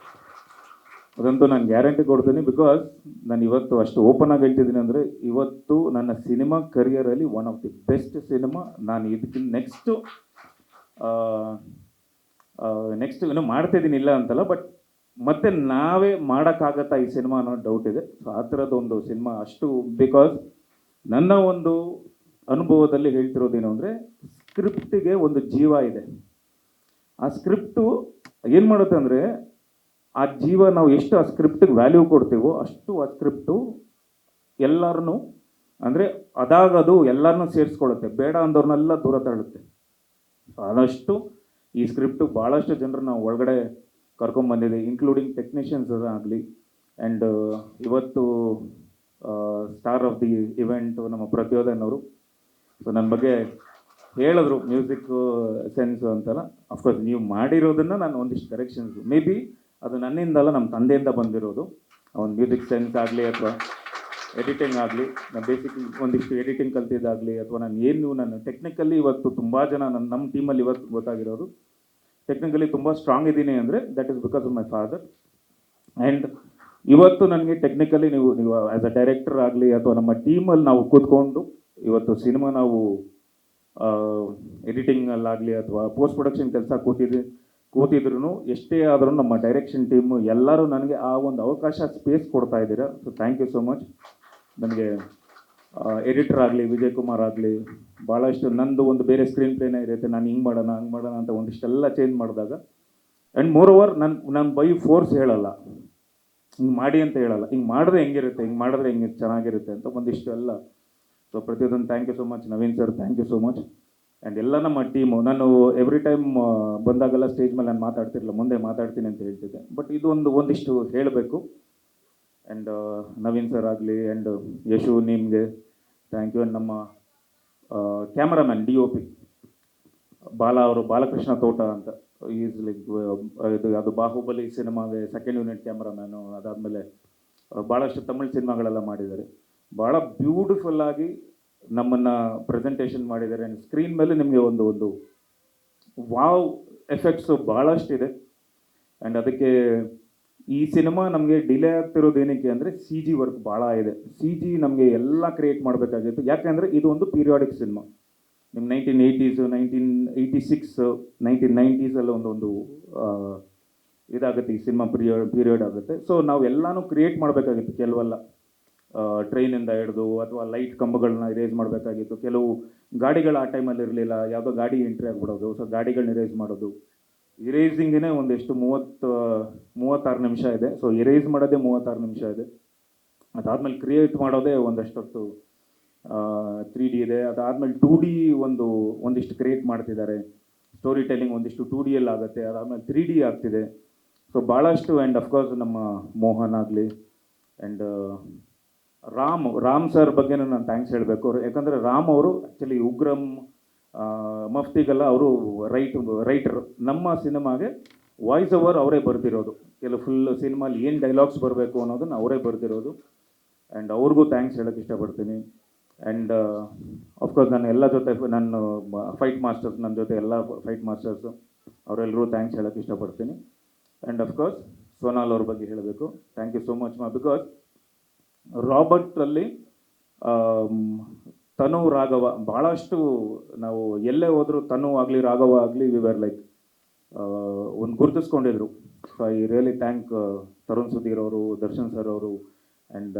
ಅದಂತೂ ನಾನು ಗ್ಯಾರಂಟಿ ಕೊಡ್ತೀನಿ. ಬಿಕಾಸ್ ನಾನು ಇವತ್ತು ಅಷ್ಟು ಓಪನ್ ಆಗಿ ಹೇಳ್ತಿದ್ದೀನಿ ಅಂದರೆ, ಇವತ್ತು ನನ್ನ ಸಿನಿಮಾ ಕರಿಯರಲ್ಲಿ one of the best cinema. ನಾನು ಇದಕ್ಕಿಂತ ನೆಕ್ಸ್ಟು ನೆಕ್ಸ್ಟ್ ಇನ್ನೂ ಮಾಡ್ತಿದ್ದೀನಿ ಇಲ್ಲ ಅಂತಲ್ಲ, ಬಟ್ ಮತ್ತೆ ನಾವೇ ಮಾಡೋಕ್ಕಾಗತ್ತಾ ಈ ಸಿನಿಮಾ ಅನ್ನೋ ಡೌಟ್ ಇದೆ. ಸೊ ಆ ಥರದ್ದು ಒಂದು ಸಿನಿಮಾ ಅಷ್ಟು, ಬಿಕಾಸ್ ನನ್ನ ಒಂದು ಅನುಭವದಲ್ಲಿ ಹೇಳ್ತಿರೋದೇನು ಅಂದರೆ, ಸ್ಕ್ರಿಪ್ಟಿಗೆ ಒಂದು ಜೀವ ಇದೆ. ಆ ಸ್ಕ್ರಿಪ್ಟು ಏನು ಮಾಡುತ್ತೆ ಅಂದರೆ, ಆ ಜೀವ ನಾವು ಎಷ್ಟು ಆ ಸ್ಕ್ರಿಪ್ಟಿಗೆ ವ್ಯಾಲ್ಯೂ ಕೊಡ್ತೀವೋ ಅಷ್ಟು ಆ ಸ್ಕ್ರಿಪ್ಟು ಎಲ್ಲರನ್ನೂ ಅಂದರೆ ಅದಾಗದು ಎಲ್ಲರನ್ನೂ ಸೇರಿಸ್ಕೊಳ್ಳುತ್ತೆ, ಬೇಡ ಅಂದವ್ರನ್ನೆಲ್ಲ ದೂರ ತಳ್ಳುತ್ತೆ. ಆದಷ್ಟು ಈ ಸ್ಕ್ರಿಪ್ಟು ಭಾಳಷ್ಟು ಜನರನ್ನ ಒಳಗಡೆ ಕರ್ಕೊಂಬಂದಿದೆ, ಇನ್ಕ್ಲೂಡಿಂಗ್ ಟೆಕ್ನಿಷಿಯನ್ಸ್ ಆಗಲಿ. ಆ್ಯಂಡ್ ಇವತ್ತು ಸ್ಟಾರ್ ಆಫ್ ದಿ ಇವೆಂಟು ನಮ್ಮ ಪ್ರಚೋದನವರು. ಸೊ ನನ್ನ ಬಗ್ಗೆ ಹೇಳಿದ್ರು ಮ್ಯೂಸಿಕ್ ಸೆನ್ಸು ಅಂತಲ್ಲ. ಅಫ್ಕೋರ್ಸ್ ನೀವು ಮಾಡಿರೋದನ್ನು ನಾನು ಒಂದಿಷ್ಟು ಕರೆಕ್ಷನ್ಸ್, ಮೇ ಬಿ ಅದು ನನ್ನಿಂದಲ್ಲ, ನಮ್ಮ ತಂದೆಯಿಂದ ಬಂದಿರೋದು. ಒಂದು ಮ್ಯೂಸಿಕ್ ಸೆನ್ಸ್ ಆಗಲಿ ಅಥವಾ ಎಡಿಟಿಂಗ್ ಆಗಲಿ, ನಾನು ಬೇಸಿಕ್ಲಿ ಒಂದಿಷ್ಟು ಎಡಿಟಿಂಗ್ ಕಲ್ತಿದ್ದಾಗಲಿ, ಅಥವಾ ನಾನು ಟೆಕ್ನಿಕಲಿ ಇವತ್ತು ತುಂಬ ಜನ ನಮ್ಮ ಟೀಮಲ್ಲಿ ಇವತ್ತು ಗೊತ್ತಾಗಿರೋದು, ಟೆಕ್ನಿಕಲಿ ತುಂಬ ಸ್ಟ್ರಾಂಗ್ ಇದ್ದೀನಿ ಅಂದರೆ that is because of my father. And ಇವತ್ತು ನನಗೆ ಟೆಕ್ನಿಕಲಿ ನೀವು ಆ್ಯಸ್ ಅ ಡೈರೆಕ್ಟರ್ ಆಗಲಿ ಅಥವಾ ನಮ್ಮ ಟೀಮಲ್ಲಿ ನಾವು ಕೂತ್ಕೊಂಡು ಇವತ್ತು ಸಿನಿಮಾ ನಾವು ಎಡಿಟಿಂಗಲ್ಲಾಗಲಿ ಅಥವಾ ಪೋಸ್ಟ್ ಪ್ರೊಡಕ್ಷನ್ ಕೆಲಸ ಕೂತಿದ್ರು ಎಷ್ಟೇ ಆದರೂ ನಮ್ಮ ಡೈರೆಕ್ಷನ್ ಟೀಮು ಎಲ್ಲರೂ ನನಗೆ ಆ ಒಂದು ಅವಕಾಶ, ಸ್ಪೇಸ್ ಕೊಡ್ತಾ ಇದ್ದೀರಾ. So thank you so much. ನನಗೆ ಎಡಿಟರ್ ಆಗಲಿ, ವಿಜಯ್ ಕುಮಾರ್ ಆಗಲಿ, ಭಾಳಷ್ಟು ನಂದು ಒಂದು ಬೇರೆ ಸ್ಕ್ರೀನ್ ಪ್ಲೇನೇ ಇರುತ್ತೆ, ನಾನು ಹಿಂಗೆ ಮಾಡೋಣ ಅಂತ ಒಂದಿಷ್ಟೆಲ್ಲ ಚೇಂಜ್ ಮಾಡಿದಾಗ. ಆ್ಯಂಡ್ ಮೋರ್ ಓವರ್ ನಾನು ಬೈ ಫೋರ್ಸ್ ಹೇಳಲ್ಲ, ಹಿಂಗೆ ಮಾಡಿ ಅಂತ ಹೇಳಲ್ಲ, ಹಿಂಗೆ ಮಾಡಿದ್ರೆ ಹೆಂಗಿರುತ್ತೆ, ಹಿಂಗೆ ಮಾಡಿದ್ರೆ ಹೆಂಗೆ ಚೆನ್ನಾಗಿರುತ್ತೆ ಅಂತ ಒಂದಿಷ್ಟು ಎಲ್ಲ. ಸೊ ಪ್ರತಿಯೊಂದು thank you so much. Naveen sir thank you so much. And ಎಲ್ಲ ನಮ್ಮ ಟೀಮು, ನಾನು ಎವ್ರಿ ಟೈಮ್ ಬಂದಾಗೆಲ್ಲ ಸ್ಟೇಜ್ ಮೇಲೆ ನಾನು ಮಾತಾಡ್ತಿರಲಿಲ್ಲ, ಮುಂದೆ ಮಾತಾಡ್ತೀನಿ ಅಂತ ಹೇಳ್ತಿದ್ದೆ, ಬಟ್ ಇದು ಒಂದಿಷ್ಟು ಹೇಳಬೇಕು. ಆ್ಯಂಡ್ ನವೀನ್ ಸರ್ ಆಗಲಿ, ಆ್ಯಂಡ್ ಯಶು, ನಿಮಗೆ ಥ್ಯಾಂಕ್ ಯು. ಆ್ಯಂಡ್ ನಮ್ಮ ಕ್ಯಾಮ್ರಾಮ್ಯಾನ್ DOP ಬಾಲಕೃಷ್ಣ ತೋಟ ಅಂತ, ಈಸ್ ಲೈಕ್ ಅದು ಬಾಹುಬಲಿ ಸಿನಿಮಾಗೆ ಸೆಕೆಂಡ್ ಯೂನಿಟ್ ಕ್ಯಾಮ್ರಾಮ್ಯಾನು. ಅದಾದಮೇಲೆ ಭಾಳಷ್ಟು ತಮಿಳ್ ಸಿನಿಮಾಗಳೆಲ್ಲ ಮಾಡಿದ್ದಾರೆ. ಭಾಳ ಬ್ಯೂಟಿಫುಲ್ಲಾಗಿ ನಮ್ಮನ್ನು ಪ್ರೆಸೆಂಟೇಷನ್ ಮಾಡಿದ್ದಾರೆ. ಆ್ಯಂಡ್ ಸ್ಕ್ರೀನ್ ಮೇಲೆ ನಿಮಗೆ ಒಂದು ವಾವ್ ಎಫೆಕ್ಟ್ಸು ಭಾಳಷ್ಟಿದೆ. ಆ್ಯಂಡ್ ಅದಕ್ಕೆ ಈ ಸಿನಿಮಾ ನಮಗೆ ಡಿಲೇ ಆಗ್ತಿರೋದು ಏನಕ್ಕೆ ಅಂದರೆ CG ವರ್ಕ್ ಭಾಳ ಇದೆ. CG ನಮಗೆ ಎಲ್ಲ ಕ್ರಿಯೇಟ್ ಮಾಡಬೇಕಾಗಿತ್ತು, ಯಾಕೆಂದರೆ ಇದು ಒಂದು ಪೀರಿಯಾಡಿಕ್ ಸಿನಿಮಾ. ನಿಮ್ಮ 1980s, 1986, 1990s ಒಂದು ಇದಾಗುತ್ತೆ, ಈ ಸಿನಿಮಾ ಪೀರಿಯಡ್ ಆಗುತ್ತೆ. ಸೊ ನಾವು ಎಲ್ಲನೂ ಕ್ರಿಯೇಟ್ ಮಾಡಬೇಕಾಗಿತ್ತು. ಕೆಲವೆಲ್ಲ ಟ್ರೈನಿಂದ ಹಿಡಿದು ಅಥವಾ ಲೈಟ್ ಕಂಬಗಳನ್ನ ಇರೇಸ್ ಮಾಡಬೇಕಾಗಿತ್ತು. ಕೆಲವು ಗಾಡಿಗಳು ಆ ಟೈಮಲ್ಲಿ ಇರಲಿಲ್ಲ, ಯಾವುದೋ ಗಾಡಿ ಎಂಟ್ರಿ ಆಗಿಬಿಡೋದು, ಸೊ ಗಾಡಿಗಳನ್ನ ಇರೇಸ್ ಮಾಡೋದು. ಇರೇಸಿಂಗೇ ಒಂದೆಷ್ಟು 36 ನಿಮಿಷ ಇದೆ. ಸೊ ಇರೇಸ್ ಮಾಡೋದೇ 36 ನಿಮಿಷ ಇದೆ. ಅದಾದಮೇಲೆ ಕ್ರಿಯೇಟ್ ಮಾಡೋದೇ ಒಂದಷ್ಟೊತ್ತು 3D ಇದೆ. ಅದಾದಮೇಲೆ 2D ಒಂದಿಷ್ಟು ಕ್ರಿಯೇಟ್ ಮಾಡ್ತಿದ್ದಾರೆ. ಸ್ಟೋರಿ ಟೆಲ್ಲಿಂಗ್ ಒಂದಿಷ್ಟು 2Dಯಲ್ಲಿ ಆಗುತ್ತೆ, ಅದಾದಮೇಲೆ 3D ಆಗ್ತಿದೆ. ಸೊ ಭಾಳಷ್ಟು. ಆ್ಯಂಡ್ ಅಫ್ಕೋರ್ಸ್ ನಮ್ಮ ಮೋಹನ್ ಆಗಲಿ, ಆ್ಯಂಡ್ ರಾಮ್ ಸರ್ ಬಗ್ಗೆನೂ ನಾನು ಥ್ಯಾಂಕ್ಸ್ ಹೇಳಬೇಕು. ಯಾಕಂದರೆ ರಾಮ್ ಅವರು ಆ್ಯಕ್ಚುಲಿ ಉಗ್ರಂ, ಮಫ್ತಿಗೆಲ್ಲ ಅವರು ರೈಟರ್. ನಮ್ಮ ಸಿನಿಮಾಗೆ ವಾಯ್ಸ್ ಓವರ್ ಅವರೇ ಬರೆದಿರೋದು. ಕೆಲವು ಫುಲ್ ಸಿನಿಮಾಲಿ ಏನು ಡೈಲಾಗ್ಸ್ ಬರಬೇಕು ಅನ್ನೋದನ್ನು ಅವರೇ ಬರೆದಿರೋದು. ಆ್ಯಂಡ್ ಅವ್ರಿಗೂ ಥ್ಯಾಂಕ್ಸ್ ಹೇಳೋಕ್ಕೆ ಇಷ್ಟಪಡ್ತೀನಿ. ಆ್ಯಂಡ್ ಅಫ್ಕೋರ್ಸ್ ನಾನು ಎಲ್ಲ ಜೊತೆ ನಾನು ಫೈಟ್ ಮಾಸ್ಟರ್ಸ್, ನನ್ನ ಜೊತೆ ಎಲ್ಲ ಫೈಟ್ ಮಾಸ್ಟರ್ಸು ಅವರೆಲ್ಲರೂ ಥ್ಯಾಂಕ್ಸ್ ಹೇಳೋಕ್ಕೆ ಇಷ್ಟಪಡ್ತೀನಿ. ಆ್ಯಂಡ್ ಅಫ್ಕೋರ್ಸ್ ಸೋನಾಲ್ ಅವ್ರ ಬಗ್ಗೆ ಹೇಳಬೇಕು. Thank you so much because ರಾಬರ್ಟಲ್ಲಿ ತನು, ರಾಘವ ಭಾಳಷ್ಟು ನಾವು ಎಲ್ಲೇ ಹೋದರೂ ತನು ಆಗಲಿ ರಾಘವ ಆಗಲಿ ವಿ ವರ್ ಲೈಕ್ ಒಂದು ಗುರುತಿಸ್ಕೊಂಡಿದ್ರು. So I really thank Tarun Sudhir ಅವರು, ದರ್ಶನ್ ಸರ್ ಅವರು, ಆ್ಯಂಡ್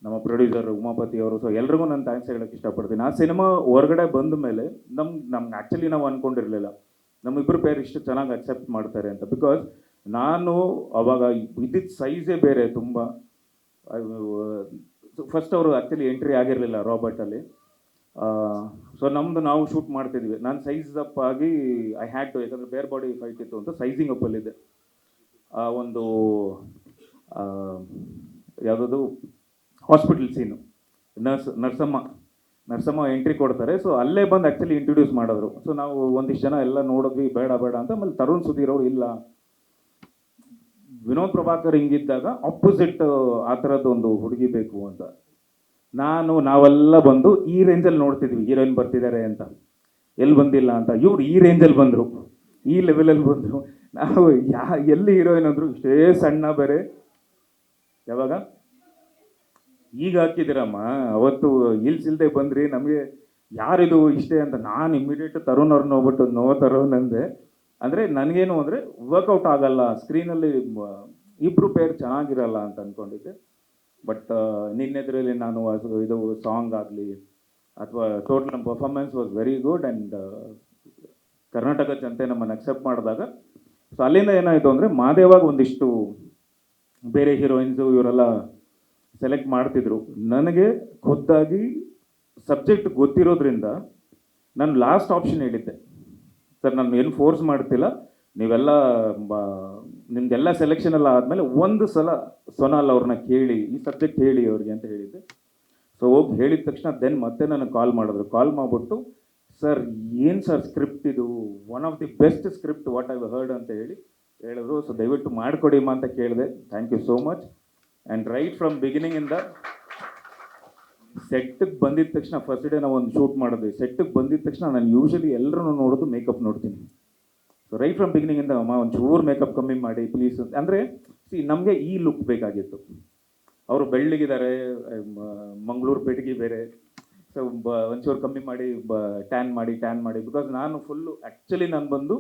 ನಮ್ಮ ಪ್ರೊಡ್ಯೂಸರ್ ಉಮಾಪತಿ ಅವರು. ಸೊ ಎಲ್ರಿಗೂ ನಾನು ಥ್ಯಾಂಕ್ಸ್ ಹೇಳೋಕ್ಕೆ ಇಷ್ಟಪಡ್ತೀನಿ. ಆ ಸಿನಿಮಾ ಹೊರಗಡೆ ಬಂದ ಮೇಲೆ ನಮ್ಗೆ ಆ್ಯಕ್ಚುಲಿ ನಾವು ಅಂದ್ಕೊಂಡಿರಲಿಲ್ಲ ನಮ್ಮಿಬ್ಬರು ಪೇರ್ ಇಷ್ಟು ಚೆನ್ನಾಗಿ ಅಕ್ಸೆಪ್ಟ್ ಮಾಡ್ತಾರೆ ಅಂತ. ಬಿಕಾಸ್ ನಾನು ಅವಾಗ ಇದ್ದಿದ್ದ ಸೈಜೇ ಬೇರೆ ತುಂಬ. ಫಸ್ಟ್ ಅವರು ಆ್ಯಕ್ಚುಲಿ ಎಂಟ್ರಿ ಆಗಿರಲಿಲ್ಲ ರಾಬರ್ಟಲ್ಲಿ. ಸೊ ನಾವು ಶೂಟ್ ಮಾಡ್ತಿದ್ವಿ. ನಾನು ಸೈಜ್ ಅಪ್ ಆಗಿ ಐ ಹ್ಯಾಡ್ ಟು, ಯಾಕಂದರೆ ಬೇರ್ ಬಾಡಿ ಫೈಟ್ ಇತ್ತು ಅಂತ ಸೈಜಿಂಗ್ ಅಪ್ಪಲ್ಲಿದ್ದೆ. ಒಂದು ಯಾವುದದು ಹಾಸ್ಪಿಟಲ್ ಸೀನು, ನರ್ಸಮ್ಮ ಎಂಟ್ರಿ ಕೊಡ್ತಾರೆ. ಸೊ ಅಲ್ಲೇ ಬಂದು ಆ್ಯಕ್ಚುಲಿ ಇಂಟ್ರೊಡ್ಯೂಸ್ ಮಾಡಿದ್ರು. ಸೊ ನಾವು ಒಂದಿಷ್ಟು ಜನ ಎಲ್ಲ ನೋಡಿದ್ವಿ, ಬೇಡ ಅಂತ. ಆಮೇಲೆ ತರುಣ್ ಸುಧೀರ್ ಅವರು ಇಲ್ಲ, ವಿನೋದ್ ಪ್ರಭಾಕರ್ ಹಿಂಗಿದ್ದಾಗ ಆಪೋಸಿಟ್ ಆ ಥರದ್ದು ಒಂದು ಹುಡುಗಿ ಬೇಕು ಅಂತ. ನಾವೆಲ್ಲ ಬಂದು ಈ ರೇಂಜಲ್ಲಿ ನೋಡ್ತಿದ್ವಿ ಹೀರೋಯಿನ್ ಬರ್ತಿದ್ದಾರೆ ಅಂತ, ಎಲ್ಲಿ ಬಂದಿಲ್ಲ ಅಂತ. ಇವ್ರು ಈ ರೇಂಜಲ್ಲಿ ಬಂದರು, ಈ ಲೆವೆಲಲ್ಲಿ ಬಂದರು. ನಾವು ಎಲ್ಲಿ ಹೀರೋಯಿನ್ ಅಂದರು, ಇಷ್ಟೇ ಸಣ್ಣ ಬೇರೆ. ಯಾವಾಗ ಈಗ ಹಾಕಿದ್ದೀರಮ್ಮ, ಅವತ್ತು ಇಲ್ಸಿಲ್ದೆ ಬಂದ್ರಿ, ನಮಗೆ ಯಾರಿದು ಇಷ್ಟೇ ಅಂತ. ನಾನು ಇಮಿಡಿಯೇಟ್ ತರುಣ್ ಅವ್ರನ್ನ ಹೋಗ್ಬಿಟ್ಟು ನೋ ತರುಣ್ ಅಂದೆ. ಅಂದರೆ ನನಗೇನು ಅಂದರೆ ವರ್ಕೌಟ್ ಆಗಲ್ಲ ಸ್ಕ್ರೀನಲ್ಲಿ, ಇಬ್ಬರು ಪೇರ್ ಚೆನ್ನಾಗಿರಲ್ಲ ಅಂತ ಅಂದ್ಕೊಂಡಿದ್ದೆ. ಬಟ್ ನಿನ್ನೆದರಲ್ಲಿ ನಾನು ಇದು ಸಾಂಗ್ ಆಗಲಿ ಅಥವಾ ಟೋಟಲ್ ನಮ್ಮ performance was very good and Karnataka ಜನತೆ ನಮ್ಮನ್ನು ಅಕ್ಸೆಪ್ಟ್ ಮಾಡಿದಾಗ ಸೊ ಅಲ್ಲಿಂದ ಏನಾಯಿತು ಅಂದರೆ ಮಾದೇವಾಗ ಒಂದಿಷ್ಟು ಬೇರೆ ಹೀರೋಯಿನ್ಸು ಇವರೆಲ್ಲ ಸೆಲೆಕ್ಟ್ ಮಾಡ್ತಿದ್ರು. ನನಗೆ ಖುದ್ದಾಗಿ ಸಬ್ಜೆಕ್ಟ್ ಗೊತ್ತಿರೋದ್ರಿಂದ ನಾನು ಲಾಸ್ಟ್ ಆಪ್ಷನ್ ಹೇಳಿದ್ದೆ, ಸರ್ ನಾನು ಏನು ಫೋರ್ಸ್ ಮಾಡ್ತಿಲ್ಲ, ನೀವೆಲ್ಲ ನಿಮ್ದೆಲ್ಲ ಸೆಲೆಕ್ಷನ್ ಎಲ್ಲ ಆದಮೇಲೆ ಒಂದು ಸಲ ಸೊನಾಲ್ ಅವ್ರನ್ನ ಕೇಳಿ ಈ ಸಬ್ಜೆಕ್ಟ್ ಹೇಳಿ ಅವ್ರಿಗೆ ಅಂತ ಹೇಳಿದ್ದೆ. ಸೊ ಹೋಗಿ ಹೇಳಿದ ತಕ್ಷಣ ದೆನ್ ಮತ್ತೆ ನನಗೆ ಕಾಲ್ ಮಾಡಿದ್ರು. ಕಾಲ್ ಮಾಡಿಬಿಟ್ಟು ಸರ್ ಏನು ಸರ್ ಸ್ಕ್ರಿಪ್ಟ್ ಇದು, one of the best script what I heard ಅಂತ ಹೇಳಿದ್ರು. ಸೊ ದಯವಿಟ್ಟು ಮಾಡಿಕೊಡಿಮ್ಮ ಅಂತ ಕೇಳಿದೆ. Thank you so much. And right from ಬಿಗಿನಿಂಗಿಂದ ಸೆಟ್ಟಿಗೆ ಬಂದಿದ್ದ ತಕ್ಷಣ ಫಸ್ಟ್ ಡೇ ನಾವು ಒಂದು ಶೂಟ್ ಮಾಡಿದ್ವಿ. ಸೆಟ್ಟಿಗೆ ಬಂದಿದ್ದ ತಕ್ಷಣ ನಾನು ಯೂಶಲಿ ಎಲ್ಲರೂ ನೋಡೋದು ಮೇಕಪ್ ನೋಡ್ತೀನಿ. ಸೊ ರೈಟ್ ಫ್ರಮ್ ಬಿಗಿನಿಂಗಿಂದ ಅಮ್ಮ ಒಂಚೂರು ಮೇಕಪ್ ಕಮ್ಮಿ ಮಾಡಿ ಪ್ಲೀಸ್ ಅಂತ. ಅಂದರೆ ನಮಗೆ ಈ ಲುಕ್ ಬೇಕಾಗಿತ್ತು. ಅವರು ಬೆಳ್ಳಿಗಿದ್ದಾರೆ, ಮಂಗಳೂರು ಬೆಡಗಿ ಬೇರೆ, ಸೊ ಒಂಚೂರು ಕಮ್ಮಿ ಮಾಡಿ ಟ್ಯಾನ್ ಮಾಡಿ ಬಿಕಾಸ್ ನಾನು ಫುಲ್ಲು ಆ್ಯಕ್ಚುಲಿ ನಾನು ಬಂದು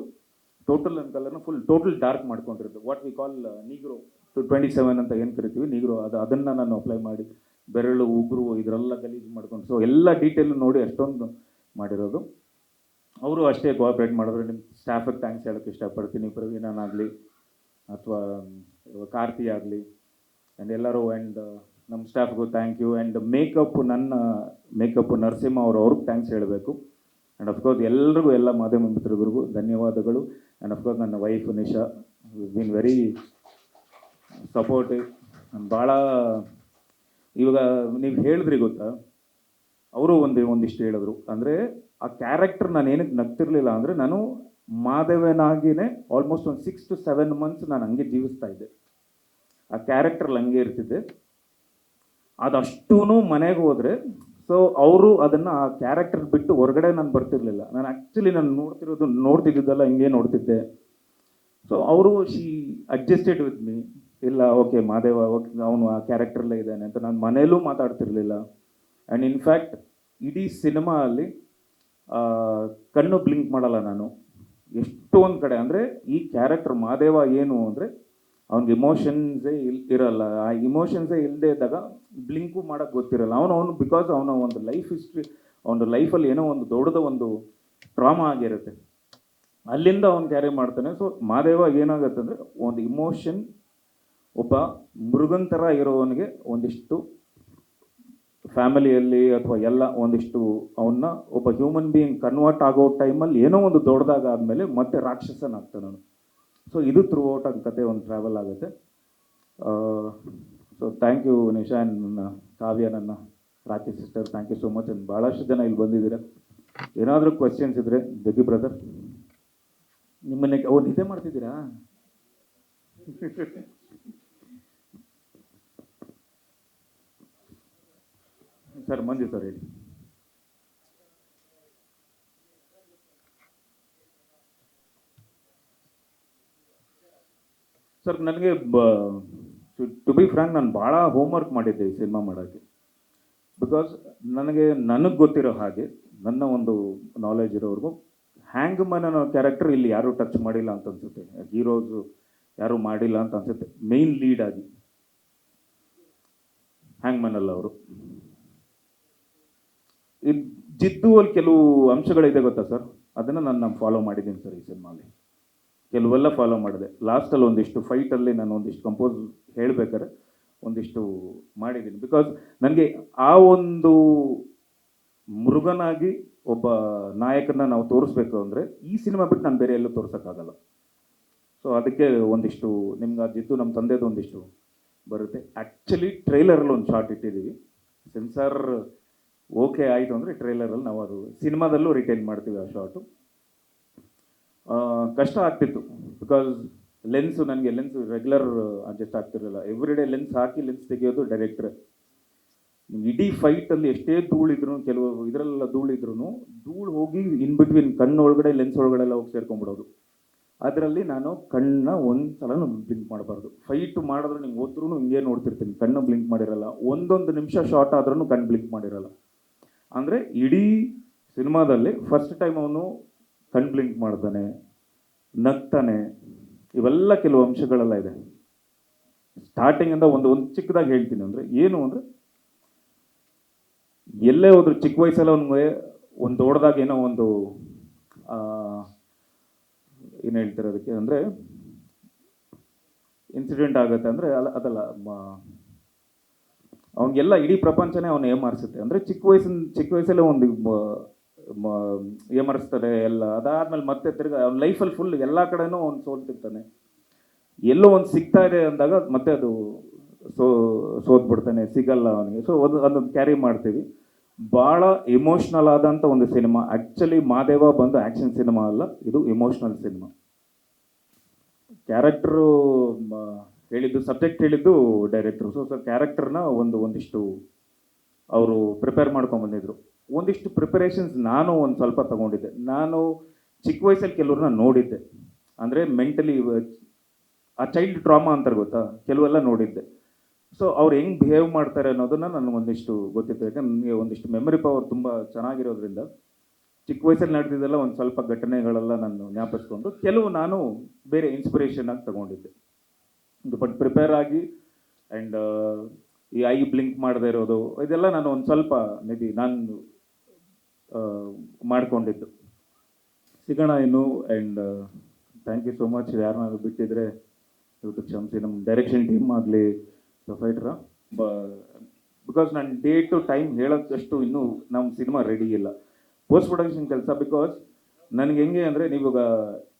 ಟೋಟಲ್ ನನ್ನ ಕಲರ್ನ ಫುಲ್ ಟೋಟಲ್ ಡಾರ್ಕ್ ಮಾಡ್ಕೊಂಡಿರೋದು. ವಾಟ್ ವಿ ಕಾಲ್ ನೀಗ್ರೋ 27 ಅಂತ ಏನು ಕರಿತೀವಿ ನೀಗ್ರೋ, ಅದನ್ನು ನಾನು ಅಪ್ಲೈ ಮಾಡಿ ಬೆರಳು ಉಗುರು ಇದರೆಲ್ಲ ಗಲೀಜು ಮಾಡ್ಕೊಂಡು ಸೊ ಎಲ್ಲ ಡೀಟೇಲು ನೋಡಿ ಅಷ್ಟೊಂದು ಮಾಡಿರೋದು. ಅವರು ಅಷ್ಟೇ ಕೋಆಪ್ರೇಟ್ ಮಾಡಿದ್ರು. ನಿಮ್ಮ ಸ್ಟಾಫಿಗೆ ಥ್ಯಾಂಕ್ಸ್ ಹೇಳೋಕ್ಕೆ ಇಷ್ಟಪಡ್ತೀನಿ, ಪ್ರವೀಣನಾಗಲಿ ಅಥವಾ ಕಾರ್ತಿ ಆಗಲಿ ಆ್ಯಂಡ್ ಎಲ್ಲರೂ. ಆ್ಯಂಡ್ ನಮ್ಮ ಸ್ಟಾಫ್ಗೂ ಥ್ಯಾಂಕ್ ಯು. ಆ್ಯಂಡ್ ನನ್ನ ಮೇಕಪ್ ನರಸಿಂಹ ಅವ್ರಿಗೆ ಥ್ಯಾಂಕ್ಸ್ ಹೇಳಬೇಕು. ಆ್ಯಂಡ್ ಅಫ್ಕೋರ್ಸ್ ಎಲ್ರಿಗೂ, ಎಲ್ಲ ಮಾಧ್ಯಮ ಮಿತ್ರರಿಗೂ ಧನ್ಯವಾದಗಳು. ಆ್ಯಂಡ್ ಅಫ್ಕೋರ್ಸ್ ನನ್ನ wife Nisha bean very supportive. ಭಾಳ ಇವಾಗ ನೀವು ಹೇಳಿದ್ರಿ ಗೊತ್ತಾ, ಅವರು ಒಂದಿಷ್ಟು ಹೇಳಿದ್ರು. ಅಂದರೆ ಆ ಕ್ಯಾರೆಕ್ಟರ್ ನಾನು ಏನಕ್ಕೆ ನಗ್ತಿರ್ಲಿಲ್ಲ ಅಂದರೆ, ನಾನು ಮಾಧವನಾಗಿಯೇ ಆಲ್ಮೋಸ್ಟ್ ಒಂದು 6 to 7 months ನಾನು ಹಂಗೆ ಜೀವಿಸ್ತಾ ಇದ್ದೆ. ಆ ಕ್ಯಾರೆಕ್ಟ್ರಲ್ಲಿ ಹಂಗೆ ಇರ್ತಿದ್ದೆ. ಅದಷ್ಟೂ ಮನೆಗೆ ಹೋದರೆ ಸೊ ಅವರು ಅದನ್ನು ಆ ಕ್ಯಾರೆಕ್ಟರ್ ಬಿಟ್ಟು ಹೊರಗಡೆ ನಾನು ಬರ್ತಿರ್ಲಿಲ್ಲ. ನಾನು ಆ್ಯಕ್ಚುಲಿ ನಾನು ನೋಡ್ತಿದ್ದಲ್ಲ ಹಿಂಗೆ ನೋಡ್ತಿದ್ದೆ. ಸೊ ಅವರು ಅಡ್ಜಸ್ಟೆಡ್ ವಿತ್ ಮೀ. ಇಲ್ಲ ಓಕೆ ಮಾದೇವ ಓಕೆ ಅವನು ಆ ಕ್ಯಾರೆಕ್ಟ್ರಲ್ಲೇ ಇದ್ದಾನೆ ಅಂತ ನಾನು ಮನೇಲೂ ಮಾತಾಡ್ತಿರ್ಲಿಲ್ಲ. ಆ್ಯಂಡ್ ಇನ್ಫ್ಯಾಕ್ಟ್ ಇಡೀ ಸಿನಿಮಾ ಅಲ್ಲಿ ಕಣ್ಣು ಬ್ಲಿಂಕ್ ಮಾಡಲ್ಲ ನಾನು ಎಷ್ಟೊಂದು ಕಡೆ. ಅಂದರೆ ಈ ಕ್ಯಾರೆಕ್ಟರ್ ಮಾದೇವ ಏನು ಅಂದರೆ ಅವ್ನಿಗೆ ಇಮೋಷನ್ಸೇ ಇರಲ್ಲ. ಆ ಇಮೋಷನ್ಸೇ ಇಲ್ಲದೆ ಇದ್ದಾಗ ಬ್ಲಿಂಕು ಮಾಡೋಕ್ಕೆ ಗೊತ್ತಿರಲ್ಲ. ಅವನು ಬಿಕಾಸ್ ಅವನ ಒಂದು ಲೈಫ್ ಹಿಸ್ಟ್ರಿ, ಅವನ ಲೈಫಲ್ಲಿ ಏನೋ ಒಂದು ದೊಡ್ಡದ ಒಂದು ಟ್ರಾಮಾ ಆಗಿರುತ್ತೆ, ಅಲ್ಲಿಂದ ಅವ್ನು ಕ್ಯಾರಿ ಮಾಡ್ತಾನೆ. ಸೊ ಮಾದೇವ ಏನಾಗುತ್ತೆ ಅಂದರೆ ಒಂದು ಇಮೋಷನ್, ಒಬ್ಬ ಮೃಗನ್ ಥರ ಇರೋವನಿಗೆ ಒಂದಿಷ್ಟು ಫ್ಯಾಮಿಲಿಯಲ್ಲಿ ಅಥವಾ ಎಲ್ಲ ಒಂದಿಷ್ಟು ಅವನ್ನ ಒಬ್ಬ ಹ್ಯೂಮನ್ ಬೀಯಿಂಗ್ ಕನ್ವರ್ಟ್ ಆಗೋ ಟೈಮಲ್ಲಿ ಏನೋ ಒಂದು ದೊಡ್ಡದಾಗ ಆದಮೇಲೆ ಮತ್ತೆ ರಾಕ್ಷಸನಾಗ್ತಾನೆ ಅವನು. ಸೊ ಇದು ಥ್ರೂ ಔಟ್ ಆದ ಕತೆ ಒಂದು ಟ್ರಾವೆಲ್ ಆಗುತ್ತೆ. So thank you Nisha and ನನ್ನ ಕಾವ್ಯ, ನನ್ನ rakhi sister, thank you so much. And ಭಾಳಷ್ಟು ಜನ ಇಲ್ಲಿ ಬಂದಿದ್ದೀರಾ. ಏನಾದರೂ ಕ್ವೆಶ್ಚನ್ಸ್ ಇದ್ದರೆ ಜಗ್ಗಿ ಬ್ರದರ್ ನಿಮ್ಮನ್ನೇ ನಿದ್ದೆ ಮಾಡ್ತಿದ್ದೀರಾ? ಸರ್ ಮಂಜು ಸರ್ ಹೇಳಿ. ಸರ್ ನನಗೆ ಟು ಬಿ ಫ್ರ್ಯಾಂಕ್ ನಾನು ಭಾಳ ಹೋಮ್ವರ್ಕ್ ಮಾಡಿದ್ದೆ ಈ ಸಿನಿಮಾ ಮಾಡೋಕ್ಕೆ. ಬಿಕಾಸ್ ನನಗೆ ಗೊತ್ತಿರೋ ಹಾಗೆ, ನನ್ನ ಒಂದು ನಾಲೆಜ್ ಇರೋವರೆಗೂ ಹ್ಯಾಂಗ್ಮನ್ ಅನ್ನೋ ಕ್ಯಾರೆಕ್ಟರ್ ಇಲ್ಲಿ ಯಾರೂ ಟಚ್ ಮಾಡಿಲ್ಲ ಅಂತ ಅನ್ಸುತ್ತೆ. ಹೀರೋಸು ಯಾರೂ ಮಾಡಿಲ್ಲ ಅಂತ ಅನ್ಸುತ್ತೆ. ಮೇನ್ ಲೀಡ್ ಆಗಿ ಹ್ಯಾಂಗ್ಮನ್ ಅಲ್ಲ ಅವರು. ಇಲ್ಲಿ ಜಿದ್ದು ಅಲ್ಲಿ ಕೆಲವು ಅಂಶಗಳಿದೆ ಗೊತ್ತಾ ಸರ್, ಅದನ್ನು ನಾನು ಫಾಲೋ ಮಾಡಿದ್ದೀನಿ ಸರ್ ಈ ಸಿನಿಮಾಲಿ. ಕೆಲವೆಲ್ಲ ಫಾಲೋ ಮಾಡಿದೆ. ಲಾಸ್ಟಲ್ಲಿ ಒಂದಿಷ್ಟು ಫೈಟಲ್ಲಿ ನಾನು ಒಂದಿಷ್ಟು ಕಂಪೋಸ್ ಹೇಳ್ಬೇಕಾದ್ರೆ ಒಂದಿಷ್ಟು ಮಾಡಿದ್ದೀನಿ. ಬಿಕಾಸ್ ನನಗೆ ಆ ಒಂದು ಮೃಗನಾಗಿ ಒಬ್ಬ ನಾಯಕನ ನಾವು ತೋರಿಸ್ಬೇಕು ಅಂದರೆ ಈ ಸಿನಿಮಾ ಬಿಟ್ಟು ನಾನು ಬೇರೆ ಎಲ್ಲೂ ತೋರ್ಸೋಕ್ಕಾಗಲ್ಲ. ಸೊ ಅದಕ್ಕೆ ಒಂದಿಷ್ಟು ನಿಮ್ಗೆ ಆ ಜಿದ್ದು ನಮ್ಮ ತಂದೆದು ಒಂದಿಷ್ಟು ಬರುತ್ತೆ. ಆ್ಯಕ್ಚುಲಿ ಟ್ರೈಲರಲ್ಲಿ ಒಂದು ಶಾರ್ಟ್ ಇಟ್ಟಿದ್ದೀವಿ. ಸೆನ್ಸಾರ್ ಓಕೆ ಆಯಿತು ಅಂದರೆ ಟ್ರೈಲರಲ್ಲಿ ನಾವು ಅದು ಸಿನಿಮಾದಲ್ಲೂ ರಿಟೈನ್ ಮಾಡ್ತೀವಿ ಆ ಶಾರ್ಟು. ಕಷ್ಟ ಆಗ್ತಿತ್ತು ಬಿಕಾಸ್ ನನಗೆ ಲೆನ್ಸ್ ರೆಗ್ಯುಲರ್ ಅಡ್ಜಸ್ಟ್ ಆಗ್ತಿರಲಿಲ್ಲ. ಎವ್ರಿ ಡೇ ಲೆನ್ಸ್ ಹಾಕಿ ಲೆನ್ಸ್ ತೆಗೆಯೋದು ಡೈರೆಕ್ಟ್ರೆ. ಇಡೀ ಫೈಟಲ್ಲಿ ಎಷ್ಟೇ ಧೂಳಿದ್ರು, ಕೆಲವು ಇದರಲ್ಲೆಲ್ಲ ಧೂಳು ಹೋಗಿ ಇನ್ ಬಿಟ್ವೀನ್ ಕಣ್ಣು ಒಳಗಡೆ ಲೆನ್ಸ್ ಒಳಗಡೆ ಎಲ್ಲ ಹೋಗಿ ಸೇರ್ಕೊಂಡ್ಬಿಡೋದು. ಅದರಲ್ಲಿ ನಾನು ಕಣ್ಣನ್ನ ಒಂದು ಸಲ ಬ್ಲಿಂಕ್ ಮಾಡಬಾರ್ದು. ಫೈಟ್ ಮಾಡಿದ್ರು ನಿಂಗೆ ಹೋದ್ರೂ ಹಿಂಗೆ ನೋಡ್ತಿರ್ತೀನಿ, ಕಣ್ಣು ಬ್ಲಿಂಕ್ ಮಾಡಿರಲ್ಲ. ಒಂದೊಂದು ನಿಮಿಷ ಶಾರ್ಟ್ ಆದ್ರೂ ಕಣ್ಣು ಬ್ಲಿಂಕ್ ಮಾಡಿರಲ್ಲ. ಅಂದರೆ ಇಡೀ ಸಿನಿಮಾದಲ್ಲಿ ಫಸ್ಟ್ ಟೈಮ್ ಅವನು ಕಣ್ಣು ಬ್ಲಿಂಕ್ ಮಾಡ್ತಾನೆ. ನಗ್ತಾನೆ, ಇವೆಲ್ಲ ಕೆಲವು ಅಂಶಗಳೆಲ್ಲ ಇದೆ. ಸ್ಟಾರ್ಟಿಂಗಿಂದ ಒಂದು ಚಿಕ್ಕದಾಗಿ ಹೇಳ್ತೀನಿ ಅಂದರೆ ಏನು ಅಂದರೆ, ಎಲ್ಲೇ ಹೋದ್ರು ಚಿಕ್ಕ ವಯಸ್ಸಲ್ಲಿ ಅವನಿಗೆ ಒಂದು ದೊಡ್ಡದಾಗಿ ಏನೋ ಒಂದು ಏನು ಹೇಳ್ತಾರೆ ಅದಕ್ಕೆ ಅಂದರೆ ಇನ್ಸಿಡೆಂಟ್ ಆಗುತ್ತೆ ಅಂದರೆ ಅದಲ್ಲ ಅವನಿಗೆಲ್ಲ ಇಡೀ ಪ್ರಪಂಚನೇ ಅವನು ಏಮಾರಿಸುತ್ತೆ. ಅಂದರೆ ಚಿಕ್ಕ ವಯಸ್ಸಲ್ಲೇ ಒಂದು ಏಮರಿಸ್ತಾರೆ ಎಲ್ಲ. ಅದಾದ್ಮೇಲೆ ಮತ್ತೆ ತಿರ್ಗಿ ಅವ್ನ ಲೈಫಲ್ಲಿ ಫುಲ್ ಎಲ್ಲ ಕಡೆನೂ ಅವ್ನು ಸೋಲ್ತಿರ್ತಾನೆ. ಎಲ್ಲೋ ಒಂದು ಸಿಗ್ತಾ ಇದೆ ಅಂದಾಗ ಮತ್ತೆ ಅದು ಸೋತ್ಬಿಡ್ತಾನೆ, ಸಿಗಲ್ಲ ಅವನಿಗೆ. ಸೊ ಅದೊಂದು ಕ್ಯಾರಿ ಮಾಡ್ತೀವಿ. ಭಾಳ ಎಮೋಷ್ನಲ್ ಆದಂಥ ಒಂದು ಸಿನಿಮಾ. ಆ್ಯಕ್ಚುಲಿ ಮಾದೇವ ಬಂದು ಆ್ಯಕ್ಷನ್ ಸಿನಿಮಾ ಅಲ್ಲ, ಇದು ಎಮೋಷ್ನಲ್ ಸಿನಿಮಾ. ಕ್ಯಾರೆಕ್ಟ್ರು ಹೇಳಿದ್ದು, ಸಬ್ಜೆಕ್ಟ್ ಹೇಳಿದ್ದು ಡೈರೆಕ್ಟ್ರು. ಸೊ ಕ್ಯಾರೆಕ್ಟರ್ನ ಒಂದಿಷ್ಟು ಅವರು ಪ್ರಿಪೇರ್ ಮಾಡ್ಕೊಂಡ್ಬಂದಿದ್ರು. ಒಂದಿಷ್ಟು ಪ್ರಿಪರೇಷನ್ಸ್ ನಾನು ಒಂದು ಸ್ವಲ್ಪ ತಗೊಂಡಿದ್ದೆ. ನಾನು ಚಿಕ್ಕ ವಯಸ್ಸಲ್ಲಿ ಕೆಲವ್ರನ್ನ ನೋಡಿದ್ದೆ, ಅಂದರೆ ಮೆಂಟಲಿ ಆ ಚೈಲ್ಡ್ ಟ್ರಾಮಾ ಅಂತಾರೆ ಗೊತ್ತಾ, ಕೆಲವೆಲ್ಲ ನೋಡಿದ್ದೆ. ಸೊ ಅವ್ರು ಹೆಂಗೆ ಬಿಹೇವ್ ಮಾಡ್ತಾರೆ ಅನ್ನೋದನ್ನು ನನಗೆ ಒಂದಿಷ್ಟು ಗೊತ್ತಿತ್ತು. ಯಾಕಂದ್ರೆ ನನಗೆ ಒಂದಿಷ್ಟು ಮೆಮೊರಿ ಪವರ್ ತುಂಬ ಚೆನ್ನಾಗಿರೋದ್ರಿಂದ ಚಿಕ್ಕ ವಯಸ್ಸಲ್ಲಿ ನಡೆದಿದ್ದೆಲ್ಲ ಒಂದು ಸ್ವಲ್ಪ ಘಟನೆಗಳೆಲ್ಲ ನಾನು ಜ್ಞಾಪಿಸ್ಕೊಂಡು ಕೆಲವು ನಾನು ಬೇರೆ ಇನ್ಸ್ಪಿರೇಷನ್ ಆಗಿ ತಗೊಂಡಿದ್ದೆ. ಬಟ್ ಪ್ರಿಪೇರ್ ಆಗಿ ಆ್ಯಂಡ್ ಈ ಐ ಬ್ಲಿಂಕ್ ಮಾಡದೇ ಇರೋದು ಇದೆಲ್ಲ ನಾನು ಒಂದು ಸ್ವಲ್ಪ ಮೇಬಿ ನಾನು ಮಾಡಿಕೊಂಡಿದ್ದು. ಸಿಗೋಣ ಇನ್ನು. And thank you so much. ಯಾರನ್ನಾದ್ರು ಬಿಟ್ಟಿದ್ರೆ ಇವತ್ತು ಕ್ಷಮಿಸಿ. ನಮ್ಮ ಡೈರೆಕ್ಷನ್ ಟೀಮ್ ಆಗಲಿ, ಫೈಟ್ರ, ಬಿಕಾಸ್ ನಾನು ಡೇ ಟು ಟೈಮ್ ಹೇಳೋದಷ್ಟು ಇನ್ನೂ ನಮ್ಮ ಸಿನಿಮಾ ರೆಡಿ ಇಲ್ಲ. ಪೋಸ್ಟ್ ಪ್ರೊಡಕ್ಷನ್ ಕೆಲಸ. ಬಿಕಾಸ್ ನನಗೆ ಹೆಂಗೆ ಅಂದರೆ, ನೀವಾಗ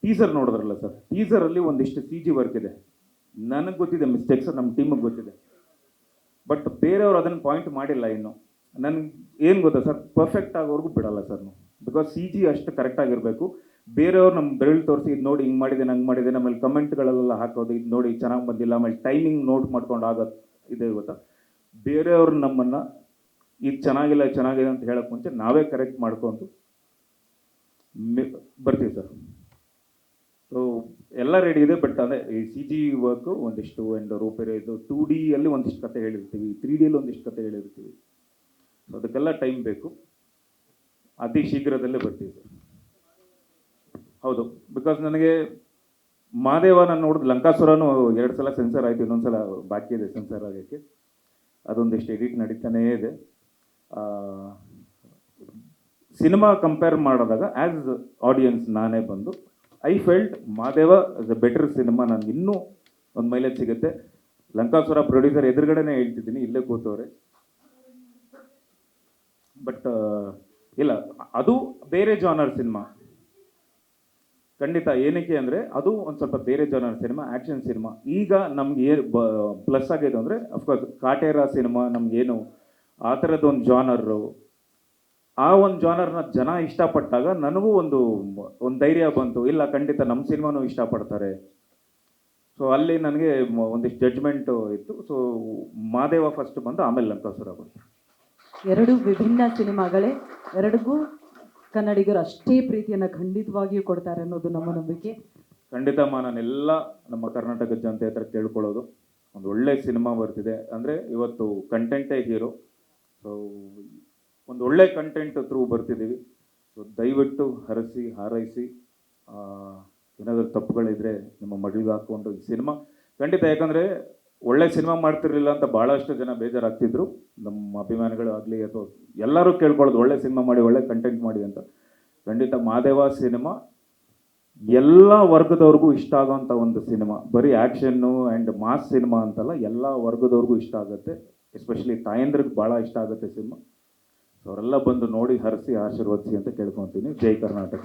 ಟೀಸರ್ ನೋಡಿದ್ರಲ್ಲ ಸರ್, ಟೀಸರಲ್ಲಿ ಒಂದಿಷ್ಟು CG ವರ್ಕ್ ಇದೆ. ನನಗೆ ಗೊತ್ತಿದೆ ಮಿಸ್ಟೇಕ್ಸ್, ನಮ್ಮ ಟೀಮಿಗೆ ಗೊತ್ತಿದೆ. ಬಟ್ ಬೇರೆಯವರು ಅದನ್ನು ಪಾಯಿಂಟ್ ಮಾಡಿಲ್ಲ ಇನ್ನು. ನನಗೆ ಏನು ಗೊತ್ತಾ ಸರ್, ಪರ್ಫೆಕ್ಟ್ ಆಗೋವರೆಗೂ ಬಿಡಲ್ಲ ಸರ್ ನಾವು. ಬಿಕಾಸ್ CG ಅಷ್ಟು ಕರೆಕ್ಟಾಗಿರಬೇಕು. ಬೇರೆಯವ್ರು ನಮ್ಮ ಬೆರಳು ತೋರಿಸಿ ಇದು ನೋಡಿ ಹಿಂಗೆ ಮಾಡಿದೆ ಹಂಗೆ ಮಾಡಿದೆ, ಆಮೇಲೆ ಕಮೆಂಟ್ಗಳೆಲ್ಲ ಹಾಕೋದು, ಇದು ನೋಡಿ ಚೆನ್ನಾಗಿ ಬಂದಿಲ್ಲ, ಆಮೇಲೆ ಟೈಮಿಂಗ್ ನೋಟ್ ಮಾಡ್ಕೊಂಡು ಆಗೋದು ಇದೆ ಗೊತ್ತಾ. ಬೇರೆಯವ್ರು ನಮ್ಮನ್ನು ಇದು ಚೆನ್ನಾಗಿದೆ ಅಂತ ಹೇಳೋಕ್ಕೆ ಮುಂಚೆ ನಾವೇ ಕರೆಕ್ಟ್ ಮಾಡ್ಕೊಂಡು ಬರ್ತೀವಿ ಸರ್. ಸೊ ಎಲ್ಲ ರೆಡಿ ಇದೆ. ಬಟ್ ಅದೇ ಈ CG ವರ್ಕು ಒಂದಿಷ್ಟು ಆ್ಯಂಡ್ ರೂಪೇರೆ ಇದು 2D ಅಲ್ಲಿ ಒಂದಿಷ್ಟು ಕತೆ ಹೇಳಿರ್ತೀವಿ, 3D ಅಲ್ಲಿ ಒಂದಿಷ್ಟು ಕತೆ ಹೇಳಿರ್ತೀವಿ. ಸೊ ಅದಕ್ಕೆಲ್ಲ ಟೈಮ್ ಬೇಕು. ಅತಿ ಶೀಘ್ರದಲ್ಲೇ ಬರ್ತೀವಿ ಸರ್. ಹೌದು, ಬಿಕಾಸ್ ನನಗೆ ಮಾದೇವ ನಾನು ನೋಡಿದ ಲಂಕಾಸುರನೂ 2 ಸಲ ಸೆನ್ಸರ್ ಆಯಿತು, ಇನ್ನೊಂದು ಸಲ ಬಾಕಿ ಇದೆ ಸೆನ್ಸರ್ ಆಗೋಕ್ಕೆ. ಅದೊಂದಿಷ್ಟು ಎಡಿಟ್ ನಡೀತಾನೇ ಇದೆ. ಸಿನಿಮಾ ಕಂಪೇರ್ ಮಾಡಿದಾಗ ಆ್ಯಸ್ ಆಡಿಯನ್ಸ್ ನಾನೇ ಬಂದು I felt Madeva is a better cinema. ನನಗೆ ಇನ್ನೂ ಒಂದು ಮೈಲೇಜ್ ಸಿಗುತ್ತೆ. ಲಂಕಾಸುರ ಪ್ರೊಡ್ಯೂಸರ್ ಎದುರುಗಡೆನೇ ಹೇಳ್ತಿದ್ದೀನಿ, ಇಲ್ಲೇ ಕೂತವ್ರೆ. ಬಟ್ ಇಲ್ಲ, ಅದು ಬೇರೆ ಜಾನರ್ ಸಿನಿಮಾ ಖಂಡಿತ. ಏನಕ್ಕೆ ಅಂದರೆ ಅದು ಒಂದು ಸ್ವಲ್ಪ ಬೇರೆ ಜಾನರ್ ಸಿನಿಮಾ, ಆ್ಯಕ್ಷನ್ ಸಿನಿಮಾ. ಈಗ ನಮ್ಗೆ ಏನು ಪ್ಲಸ್ ಆಗಿದೆ ಅಂದರೆ, ಅಫ್ಕೋರ್ಸ್ ಕಾಟೇರ ಸಿನಿಮಾ ನಮಗೇನು ಆ ಥರದ್ದು ಒಂದು ಜಾನರು, ಆ ಒಂದು ಜಾನರ್ನ ಜನ ಇಷ್ಟಪಟ್ಟಾಗ ನನಗೂ ಒಂದು ಧೈರ್ಯ ಬಂತು, ಇಲ್ಲ ಖಂಡಿತ ನಮ್ಮ ಸಿನಿಮಾನೂ ಇಷ್ಟಪಡ್ತಾರೆ. ಸೊ ಅಲ್ಲಿ ನನಗೆ ಒಂದಿಷ್ಟು ಜಡ್ಜ್ಮೆಂಟು ಇತ್ತು. ಸೊ ಮಾದೇವ ಫಸ್ಟ್ ಬಂದು, ಆಮೇಲೆ ಲಂಕಾಸುರ ಬಂತು. ಎರಡು ವಿಭಿನ್ನ ಸಿನಿಮಾಗಳೇ, ಎರಡಿಗೂ ಕನ್ನಡಿಗರು ಅಷ್ಟೇ ಪ್ರೀತಿಯನ್ನು ಖಂಡಿತವಾಗಿಯೂ ಕೊಡ್ತಾರೆ ಅನ್ನೋದು ನಮ್ಮ ನಂಬಿಕೆ. ಖಂಡಿತಮ್ಮ, ನಾನೆಲ್ಲ ನಮ್ಮ ಕರ್ನಾಟಕದ ಜನತೆ ಹತ್ರ ಕೇಳ್ಕೊಳ್ಳೋದು, ಒಂದು ಒಳ್ಳೆ ಸಿನಿಮಾ ಬರ್ತಿದೆ ಅಂದರೆ ಇವತ್ತು ಕಂಟೆಂಟೇ ಹೀರೋ. ಸೊ ಒಂದು ಒಳ್ಳೆ ಕಂಟೆಂಟ್ ಥ್ರೂ ಬರ್ತಿದ್ದೀವಿ. ಸೊ ದಯವಿಟ್ಟು ಹರಸಿ ಹಾರೈಸಿ, ಏನಾದರೂ ತಪ್ಪುಗಳಿದ್ರೆ ನಿಮ್ಮ ಮಡಿಲಿಗೆ ಹಾಕ್ಕೊಂಡು ಈ ಸಿನಿಮಾ ಖಂಡಿತ. ಯಾಕಂದರೆ ಒಳ್ಳೆ ಸಿನಿಮಾ ಮಾಡ್ತಿರ್ಲಿಲ್ಲ ಅಂತ ಭಾಳಷ್ಟು ಜನ ಬೇಜಾರಾಗ್ತಿದ್ರು, ನಮ್ಮ ಅಭಿಮಾನಿಗಳು ಆಗಲಿ ಅಥವಾ ಎಲ್ಲರೂ ಕೇಳ್ಕೊಳ್ಳೋದು ಒಳ್ಳೆ ಸಿನಿಮಾ ಮಾಡಿ, ಒಳ್ಳೆ ಕಂಟೆಂಟ್ ಮಾಡಿ ಅಂತ. ಖಂಡಿತ ಮಾದೇವ ಸಿನಿಮಾ ಎಲ್ಲ ವರ್ಗದವ್ರಿಗೂ ಇಷ್ಟ ಆಗೋವಂಥ ಒಂದು ಸಿನಿಮಾ. ಬರೀ ಆ್ಯಕ್ಷನ್ನು ಆ್ಯಂಡ್ ಮಾಸ್ ಸಿನಿಮಾ ಅಂತಲ್ಲ, ಎಲ್ಲ ವರ್ಗದವ್ರಿಗೂ ಇಷ್ಟ ಆಗುತ್ತೆ. ಎಸ್ಪೆಷಲಿ ತಾಯಂದ್ರಿಗೆ ಭಾಳ ಇಷ್ಟ ಆಗುತ್ತೆ ಸಿನಿಮಾ. ಸೊ ಅವರೆಲ್ಲ ಬಂದು ನೋಡಿ ಹರಿಸಿ ಆಶೀರ್ವದಿಸಿ ಅಂತ ಕೇಳ್ಕೊತೀನಿ. ಜೈ ಕರ್ನಾಟಕ.